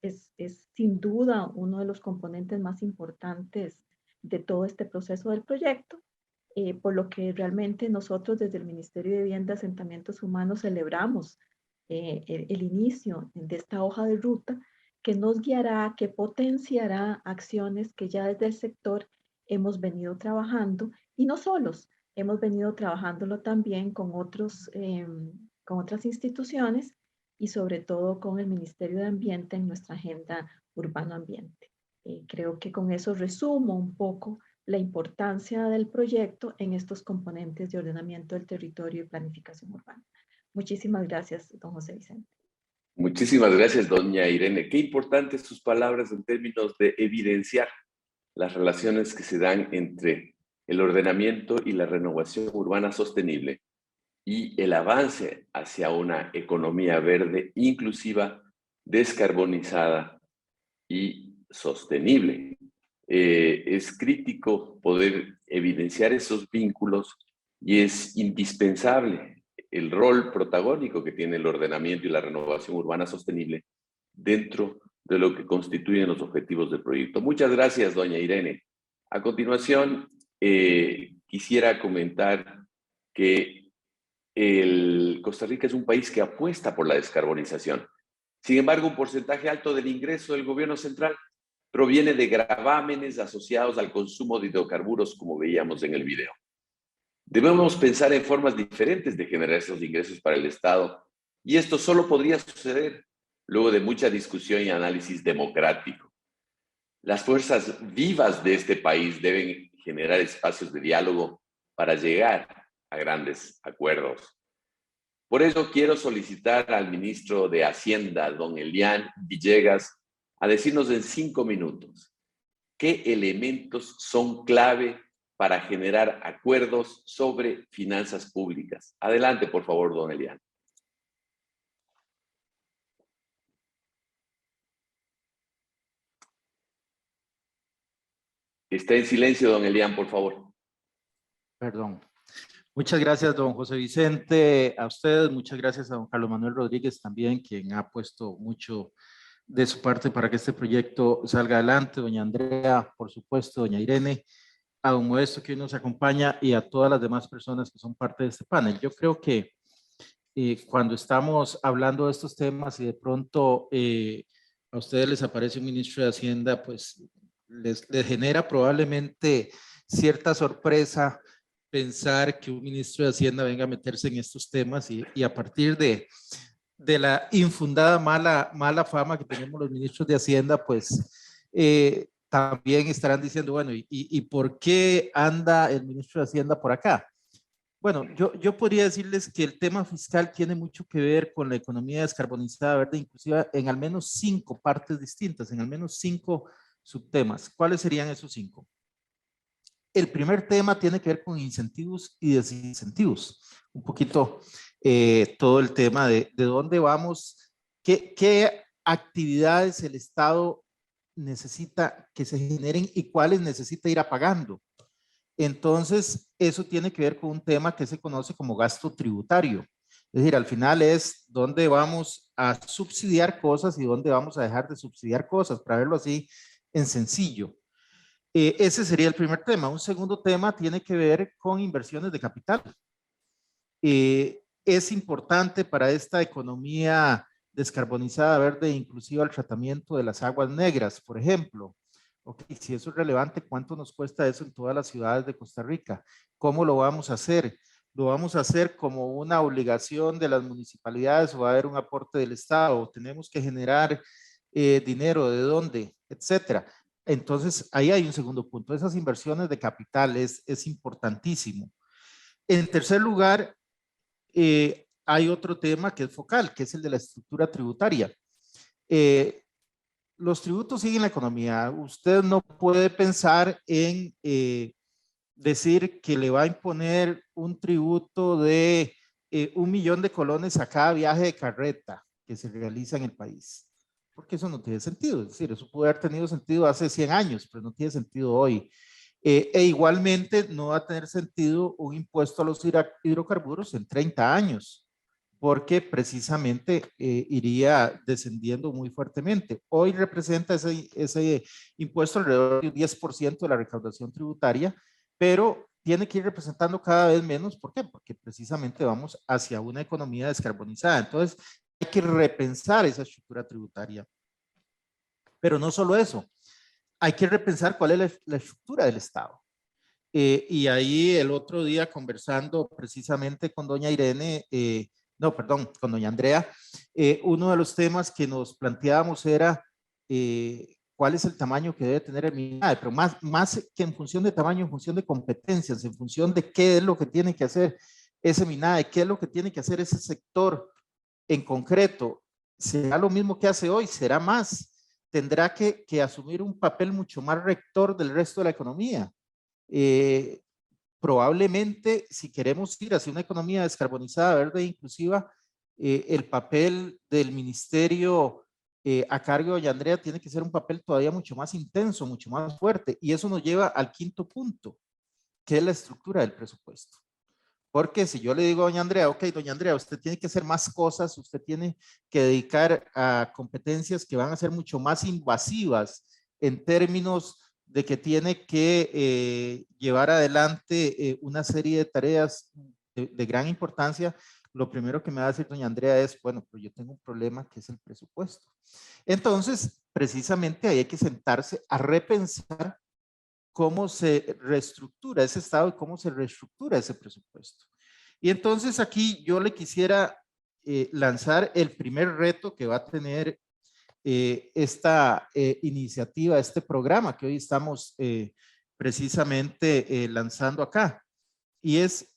[SPEAKER 5] sin duda uno de los componentes más importantes de todo este proceso del proyecto, por lo que realmente nosotros desde el Ministerio de Vivienda y Asentamientos Humanos celebramos el inicio de esta hoja de ruta que nos guiará, que potenciará acciones que ya desde el sector hemos venido trabajando y no solos, hemos venido trabajándolo también con otras instituciones y sobre todo con el Ministerio de Ambiente en nuestra agenda urbano-ambiente. Creo que con eso resumo un poco la importancia del proyecto en estos componentes de ordenamiento del territorio y planificación urbana. Muchísimas gracias, don José Vicente.
[SPEAKER 1] Muchísimas gracias, doña Irene. Qué importantes sus palabras en términos de evidenciar las relaciones que se dan entre el ordenamiento y la renovación urbana sostenible y el avance hacia una economía verde, inclusiva, descarbonizada y sostenible. Es crítico poder evidenciar esos vínculos y es indispensable el rol protagónico que tiene el ordenamiento y la renovación urbana sostenible dentro de lo que constituyen los objetivos del proyecto. Muchas gracias, doña Irene. A continuación, quisiera comentar que Costa Rica es un país que apuesta por la descarbonización. Sin embargo, un porcentaje alto del ingreso del gobierno central proviene de gravámenes asociados al consumo de hidrocarburos, como veíamos en el video. Debemos pensar en formas diferentes de generar esos ingresos para el Estado, y esto solo podría suceder luego de mucha discusión y análisis democrático. Las fuerzas vivas de este país deben generar espacios de diálogo para llegar a grandes acuerdos. Por eso quiero solicitar al ministro de Hacienda, don Elian Villegas, a decirnos en 5 minutos qué elementos son clave para generar acuerdos sobre finanzas públicas. Adelante, por favor, don Elian. Está en silencio, don Elian, por favor.
[SPEAKER 6] Perdón. Muchas gracias, don José Vicente, a ustedes. Muchas gracias a don Carlos Manuel Rodríguez también, quien ha puesto mucho de su parte para que este proyecto salga adelante. Doña Andrea, por supuesto, doña Irene, a don Modesto que hoy nos acompaña y a todas las demás personas que son parte de este panel. Yo creo que cuando estamos hablando de estos temas y de pronto a ustedes les aparece un ministro de Hacienda, pues les genera probablemente cierta sorpresa pensar que un ministro de Hacienda venga a meterse en estos temas y a partir de la infundada mala fama que tenemos los ministros de Hacienda, pues también estarán diciendo, bueno, ¿y por qué anda el ministro de Hacienda por acá? Bueno, yo podría decirles que el tema fiscal tiene mucho que ver con la economía descarbonizada verde, inclusive en al menos 5 partes distintas, en al menos 5 subtemas. ¿Cuáles serían esos 5? El primer tema tiene que ver con incentivos y desincentivos. Un poquito todo el tema de dónde vamos, qué actividades el Estado necesita que se generen y cuáles necesita ir apagando. Entonces, eso tiene que ver con un tema que se conoce como gasto tributario. Es decir, al final es dónde vamos a subsidiar cosas y dónde vamos a dejar de subsidiar cosas, para verlo así en sencillo. Ese sería el primer tema. Un segundo tema tiene que ver con inversiones de capital. Es importante para esta economía descarbonizada verde, inclusive el tratamiento de las aguas negras, por ejemplo. Okay, si eso es relevante, ¿cuánto nos cuesta eso en todas las ciudades de Costa Rica? ¿Cómo lo vamos a hacer? ¿Lo vamos a hacer como una obligación de las municipalidades o va a haber un aporte del Estado? ¿Tenemos que generar dinero? ¿De dónde? Etcétera. Entonces, ahí hay un segundo punto. Esas inversiones de capital es importantísimo. En tercer lugar, hay otro tema que es focal, que es el de la estructura tributaria. Los tributos siguen la economía. Usted no puede pensar en decir que le va a imponer un tributo de 1.000.000 de colones a cada viaje de carreta que se realiza en el país. Porque eso no tiene sentido. Es decir, eso puede haber tenido sentido hace 100 años, pero no tiene sentido hoy. Igualmente no va a tener sentido un impuesto a los hidrocarburos en 30 años. Porque precisamente iría descendiendo muy fuertemente. Hoy representa ese impuesto alrededor del 10% de la recaudación tributaria, pero tiene que ir representando cada vez menos. ¿Por qué? Porque precisamente vamos hacia una economía descarbonizada. Entonces, hay que repensar esa estructura tributaria. Pero no solo eso, hay que repensar cuál es la estructura del Estado. Y ahí el otro día conversando precisamente con doña Irene, con doña Andrea, uno de los temas que nos planteábamos era cuál es el tamaño que debe tener el MINADE, pero más que en función de tamaño, en función de competencias, en función de qué es lo que tiene que hacer ese MINADE, qué es lo que tiene que hacer ese sector en concreto. ¿Será lo mismo que hace hoy? ¿Será más? Tendrá que asumir un papel mucho más rector del resto de la economía. Probablemente, si queremos ir hacia una economía descarbonizada, verde e inclusiva, el papel del ministerio a cargo de doña Andrea tiene que ser un papel todavía mucho más intenso, mucho más fuerte. Y eso nos lleva al quinto punto, que es la estructura del presupuesto. Porque si yo le digo a doña Andrea, ok, doña Andrea, usted tiene que hacer más cosas, usted tiene que dedicar a competencias que van a ser mucho más invasivas en términos de que tiene que llevar adelante una serie de tareas de gran importancia, lo primero que me va a decir doña Andrea es, bueno, pues yo tengo un problema que es el presupuesto. Entonces, precisamente ahí hay que sentarse a repensar cómo se reestructura ese Estado y cómo se reestructura ese presupuesto. Y entonces aquí yo le quisiera lanzar el primer reto que va a tener esta iniciativa, este programa que hoy estamos precisamente lanzando acá. Y es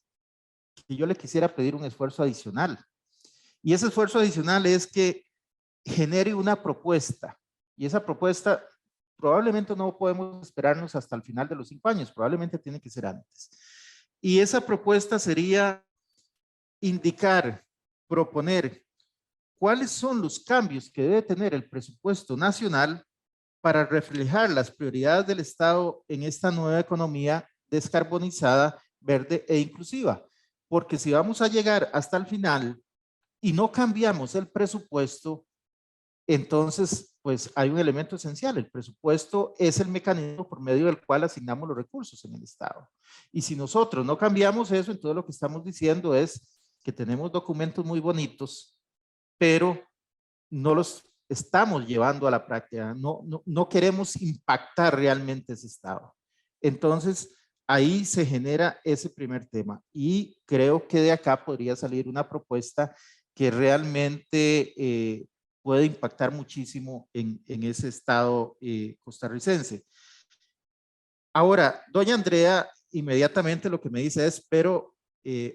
[SPEAKER 6] que yo le quisiera pedir un esfuerzo adicional. Y ese esfuerzo adicional es que genere una propuesta. Y esa propuesta probablemente no podemos esperarnos hasta el final de los 5 años, probablemente tiene que ser antes. Y esa propuesta sería indicar, proponer cuáles son los cambios que debe tener el presupuesto nacional para reflejar las prioridades del Estado en esta nueva economía descarbonizada, verde e inclusiva. Porque si vamos a llegar hasta el final y no cambiamos el presupuesto, entonces, pues hay un elemento esencial. El presupuesto es el mecanismo por medio del cual asignamos los recursos en el Estado. Y si nosotros no cambiamos eso, entonces lo que estamos diciendo es que tenemos documentos muy bonitos, pero no los estamos llevando a la práctica. No queremos impactar realmente ese Estado. Entonces, ahí se genera ese primer tema. Y creo que de acá podría salir una propuesta que realmente puede impactar muchísimo en ese Estado costarricense. Ahora, doña Andrea inmediatamente lo que me dice es, pero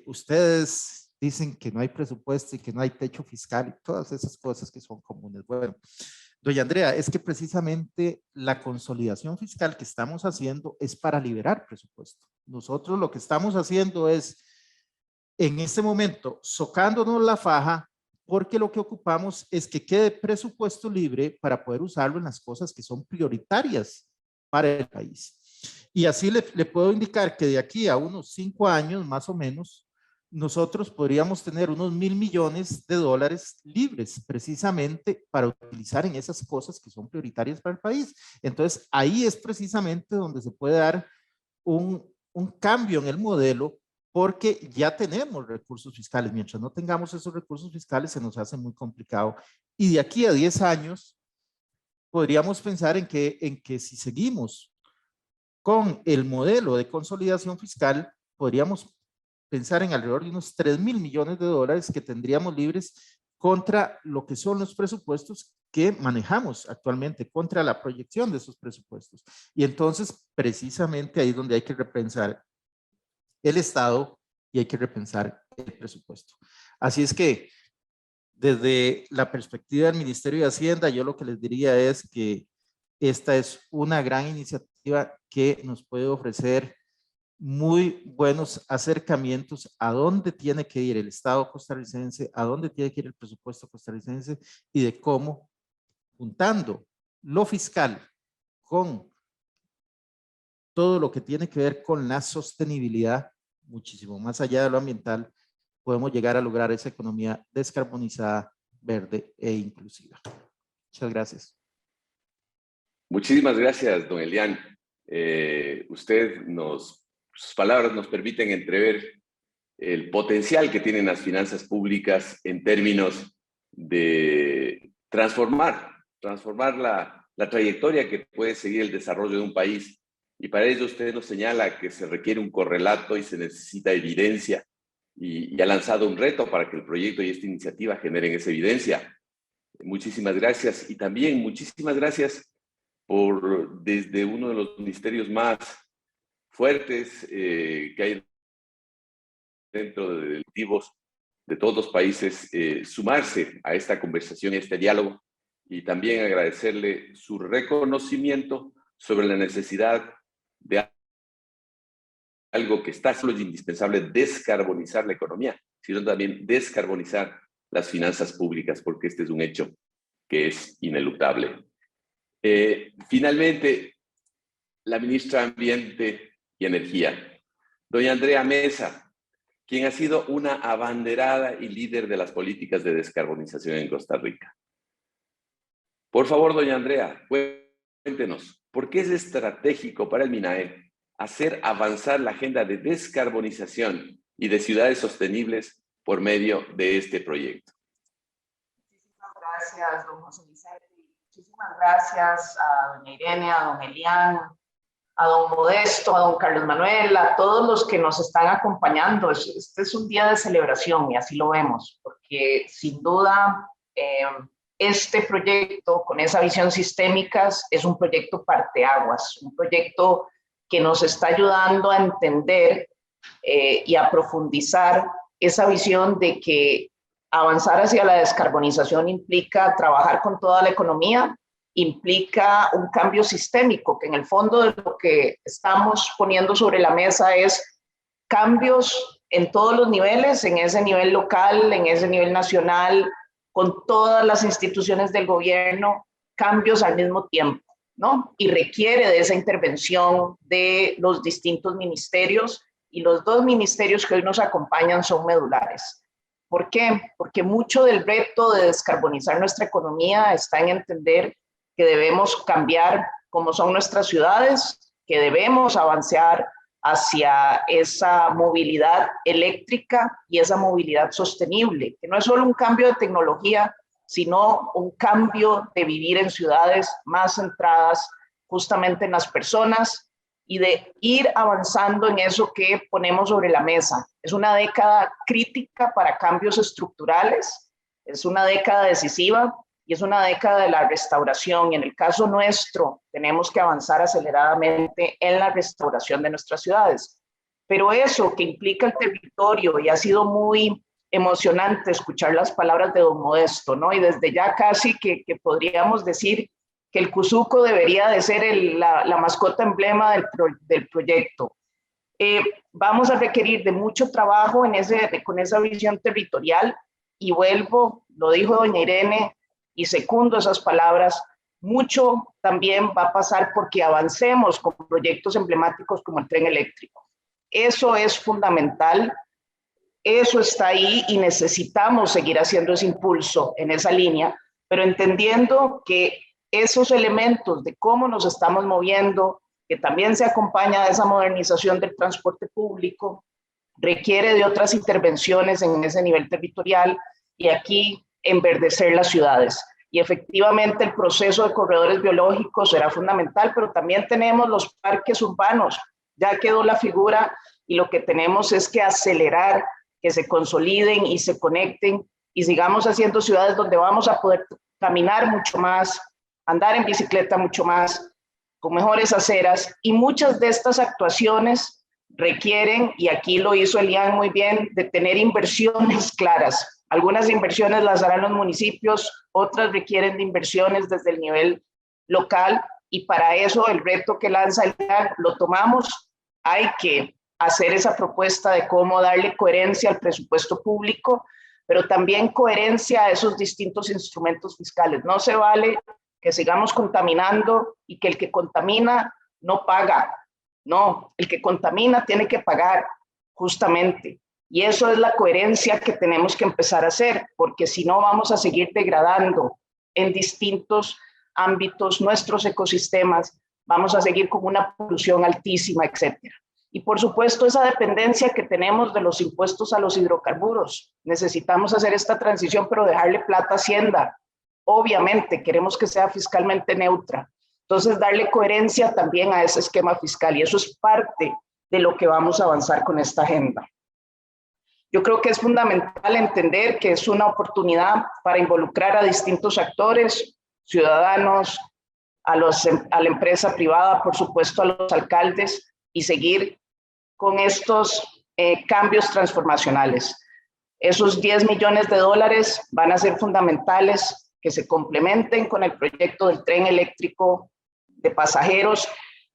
[SPEAKER 6] ustedes dicen que no hay presupuesto y que no hay techo fiscal y todas esas cosas que son comunes. Bueno, doña Andrea, es que precisamente la consolidación fiscal que estamos haciendo es para liberar presupuesto. Nosotros lo que estamos haciendo es, en este momento, socándonos la faja, porque lo que ocupamos es que quede presupuesto libre para poder usarlo en las cosas que son prioritarias para el país. Y así le puedo indicar que de aquí a unos 5 años, más o menos, nosotros podríamos tener unos $1,000 millones libres precisamente para utilizar en esas cosas que son prioritarias para el país. Entonces, ahí es precisamente donde se puede dar un cambio en el modelo, porque ya tenemos recursos fiscales. Mientras no tengamos esos recursos fiscales, se nos hace muy complicado. Y de aquí a 10 años, podríamos pensar en que si seguimos con el modelo de consolidación fiscal, podríamos pensar en alrededor de unos $3,000 millones que tendríamos libres contra lo que son los presupuestos que manejamos actualmente, contra la proyección de esos presupuestos. Y entonces, precisamente ahí es donde hay que repensar el Estado y hay que repensar el presupuesto. Así es que, desde la perspectiva del Ministerio de Hacienda, yo lo que les diría es que esta es una gran iniciativa que nos puede ofrecer muy buenos acercamientos a dónde tiene que ir el Estado costarricense, a dónde tiene que ir el presupuesto costarricense y de cómo, juntando lo fiscal con todo lo que tiene que ver con la sostenibilidad, muchísimo más allá de lo ambiental, podemos llegar a lograr esa economía descarbonizada, verde e inclusiva. Muchas gracias.
[SPEAKER 1] Muchísimas gracias, don Elian. Sus palabras nos permiten entrever el potencial que tienen las finanzas públicas en términos de transformar la trayectoria que puede seguir el desarrollo de un país. Y para ello usted nos señala que se requiere un correlato y se necesita evidencia. Y ha lanzado un reto para que el proyecto y esta iniciativa generen esa evidencia. Muchísimas gracias. Y también muchísimas gracias por, desde uno de los ministerios más fuertes que hay dentro de directivos de todos los países, sumarse a esta conversación y a este diálogo, y también agradecerle su reconocimiento sobre la necesidad de algo que está solo es indispensable, descarbonizar la economía, sino también descarbonizar las finanzas públicas, porque este es un hecho que es ineluctable. Finalmente, la ministra de Ambiente y Energía, doña Andrea Mesa, quien ha sido una abanderada y líder de las políticas de descarbonización en Costa Rica. Por favor, doña Andrea, cuéntenos, ¿por qué es estratégico para el MINAE hacer avanzar la agenda de descarbonización y de ciudades sostenibles por medio de este proyecto?
[SPEAKER 7] Muchísimas gracias, don José Vicente. Muchísimas gracias a doña Irene, a don Elian, a don Modesto, a don Carlos Manuel, a todos los que nos están acompañando. Este es un día de celebración y así lo vemos, porque sin duda este proyecto con esa visión sistémica es un proyecto parteaguas, un proyecto que nos está ayudando a entender y a profundizar esa visión de que avanzar hacia la descarbonización implica trabajar con toda la economía, implica un cambio sistémico, que en el fondo de lo que estamos poniendo sobre la mesa es cambios en todos los niveles, en ese nivel local, en ese nivel nacional, con todas las instituciones del gobierno, cambios al mismo tiempo, ¿no? Y requiere de esa intervención de los distintos ministerios, y los dos ministerios que hoy nos acompañan son medulares. ¿Por qué? Porque mucho del reto de descarbonizar nuestra economía está en entender que debemos cambiar cómo son nuestras ciudades, que debemos avanzar hacia esa movilidad eléctrica y esa movilidad sostenible, que no es solo un cambio de tecnología, sino un cambio de vivir en ciudades más centradas justamente en las personas y de ir avanzando en eso que ponemos sobre la mesa. Es una década crítica para cambios estructurales, es una década decisiva y es una década de la restauración. Y en el caso nuestro, tenemos que avanzar aceleradamente en la restauración de nuestras ciudades. Pero eso que implica el territorio, y ha sido muy emocionante escuchar las palabras de don Modesto, ¿no? Y desde ya casi que podríamos decir que el Cuzuco debería de ser la mascota emblema del proyecto. Vamos a requerir de mucho trabajo con esa visión territorial, y vuelvo, lo dijo doña Irene, y secundo esas palabras, mucho también va a pasar porque avancemos con proyectos emblemáticos como el tren eléctrico. Eso es fundamental, eso está ahí y necesitamos seguir haciendo ese impulso en esa línea, pero entendiendo que esos elementos de cómo nos estamos moviendo, que también se acompaña de esa modernización del transporte público, requiere de otras intervenciones en ese nivel territorial y aquí enverdecer las ciudades. Y efectivamente el proceso de corredores biológicos será fundamental, pero también tenemos los parques urbanos. Ya quedó la figura y lo que tenemos es que acelerar, que se consoliden y se conecten y sigamos haciendo ciudades donde vamos a poder caminar mucho más, andar en bicicleta mucho más, con mejores aceras, y muchas de estas actuaciones requieren, y aquí lo hizo Elian muy bien, de tener inversiones claras. Algunas inversiones las harán los municipios, otras requieren de inversiones desde el nivel local, y para eso el reto que lanza Elian lo tomamos. Hay que hacer esa propuesta de cómo darle coherencia al presupuesto público, pero también coherencia a esos distintos instrumentos fiscales. No se vale que sigamos contaminando y que el que contamina no paga. No, el que contamina tiene que pagar, justamente. Y eso es la coherencia que tenemos que empezar a hacer, porque si no vamos a seguir degradando en distintos ámbitos nuestros ecosistemas, vamos a seguir con una polución altísima, etcétera. Y por supuesto esa dependencia que tenemos de los impuestos a los hidrocarburos. Necesitamos hacer esta transición, pero dejarle plata a Hacienda. Obviamente queremos que sea fiscalmente neutra. Entonces darle coherencia también a ese esquema fiscal, y eso es parte de lo que vamos a avanzar con esta agenda. Yo creo que es fundamental entender que es una oportunidad para involucrar a distintos actores, ciudadanos, a la empresa privada, por supuesto a los alcaldes, y seguir con estos cambios transformacionales. Esos 10 millones de dólares van a ser fundamentales que se complementen con el proyecto del tren eléctrico de pasajeros,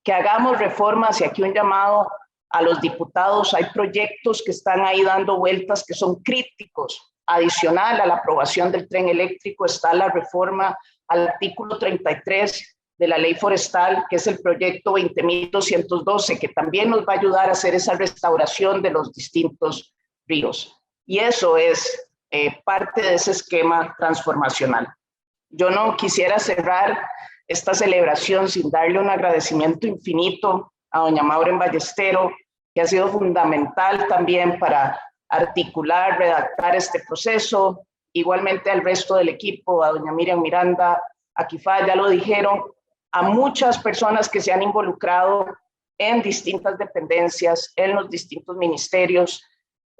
[SPEAKER 7] que hagamos reformas, y aquí un llamado a los diputados. Hay proyectos que están ahí dando vueltas que son críticos. Adicional a la aprobación del tren eléctrico está la reforma al artículo 33 de la ley forestal, que es el proyecto 20.212, que también nos va a ayudar a hacer esa restauración de los distintos ríos. Y eso es parte de ese esquema transformacional. Yo no quisiera cerrar esta celebración sin darle un agradecimiento infinito a doña Maureen Ballestero, que ha sido fundamental también para articular, redactar este proceso. Igualmente al resto del equipo, a doña Miriam Miranda, a Kifá, ya lo dijeron, a muchas personas que se han involucrado en distintas dependencias, en los distintos ministerios,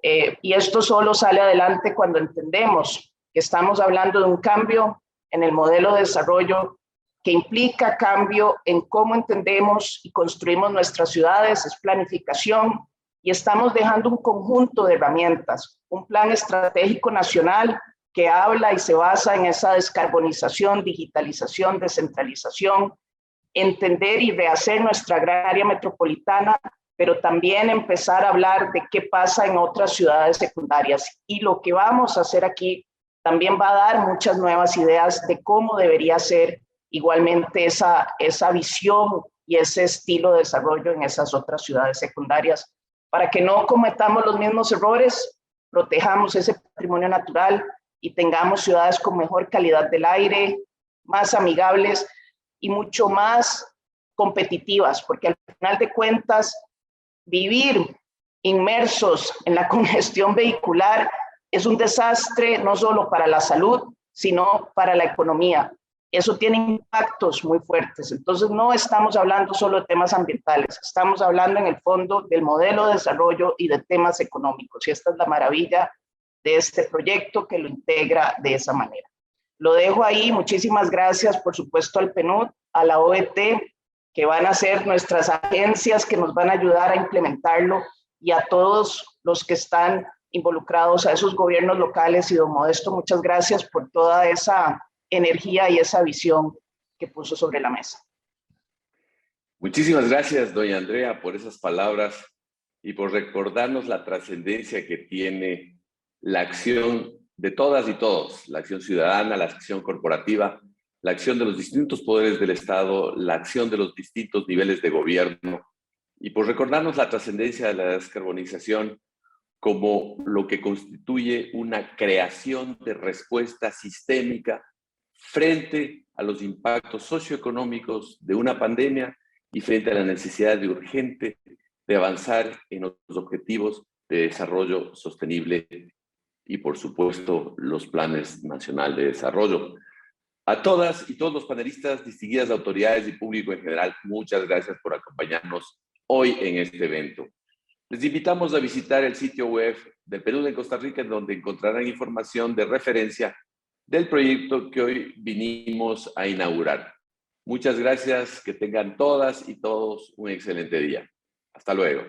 [SPEAKER 7] y esto solo sale adelante cuando entendemos que estamos hablando de un cambio en el modelo de desarrollo que implica cambio en cómo entendemos y construimos nuestras ciudades, es planificación, y estamos dejando un conjunto de herramientas, un plan estratégico nacional que habla y se basa en esa descarbonización, digitalización, descentralización, entender y rehacer nuestra gran área metropolitana, pero también empezar a hablar de qué pasa en otras ciudades secundarias. Y lo que vamos a hacer aquí también va a dar muchas nuevas ideas de cómo debería ser igualmente esa visión y ese estilo de desarrollo en esas otras ciudades secundarias, para que no cometamos los mismos errores protejamos ese patrimonio natural y tengamos ciudades con mejor calidad del aire, más amigables y mucho más competitivas, porque al final de cuentas, vivir inmersos en la congestión vehicular es un desastre no solo para la salud, sino para la economía. Eso tiene impactos muy fuertes. Entonces, no estamos hablando solo de temas ambientales, estamos hablando en el fondo del modelo de desarrollo y de temas económicos. Y esta es la maravilla de este proyecto que lo integra de esa manera. Lo dejo ahí. Muchísimas gracias, por supuesto, al PNUD, a la OET, que van a ser nuestras agencias que nos van a ayudar a implementarlo, y a todos los que están involucrados, a esos gobiernos locales. Y don Modesto, muchas gracias por toda esa energía y esa visión que puso sobre la mesa.
[SPEAKER 1] Muchísimas gracias, doña Andrea, por esas palabras y por recordarnos la trascendencia que tiene la acción de todas y todos, la acción ciudadana, la acción corporativa, la acción de los distintos poderes del Estado, la acción de los distintos niveles de gobierno, y por recordarnos la trascendencia de la descarbonización como lo que constituye una creación de respuesta sistémica frente a los impactos socioeconómicos de una pandemia y frente a la necesidad de urgente de avanzar en los objetivos de desarrollo sostenible y, por supuesto, los planes nacionales de desarrollo. A todas y todos los panelistas, distinguidas autoridades y público en general, muchas gracias por acompañarnos hoy en este evento. Les invitamos a visitar el sitio web del PNUD en Costa Rica, en donde encontrarán información de referencia del proyecto que hoy vinimos a inaugurar. Muchas gracias, que tengan todas y todos un excelente día. Hasta luego.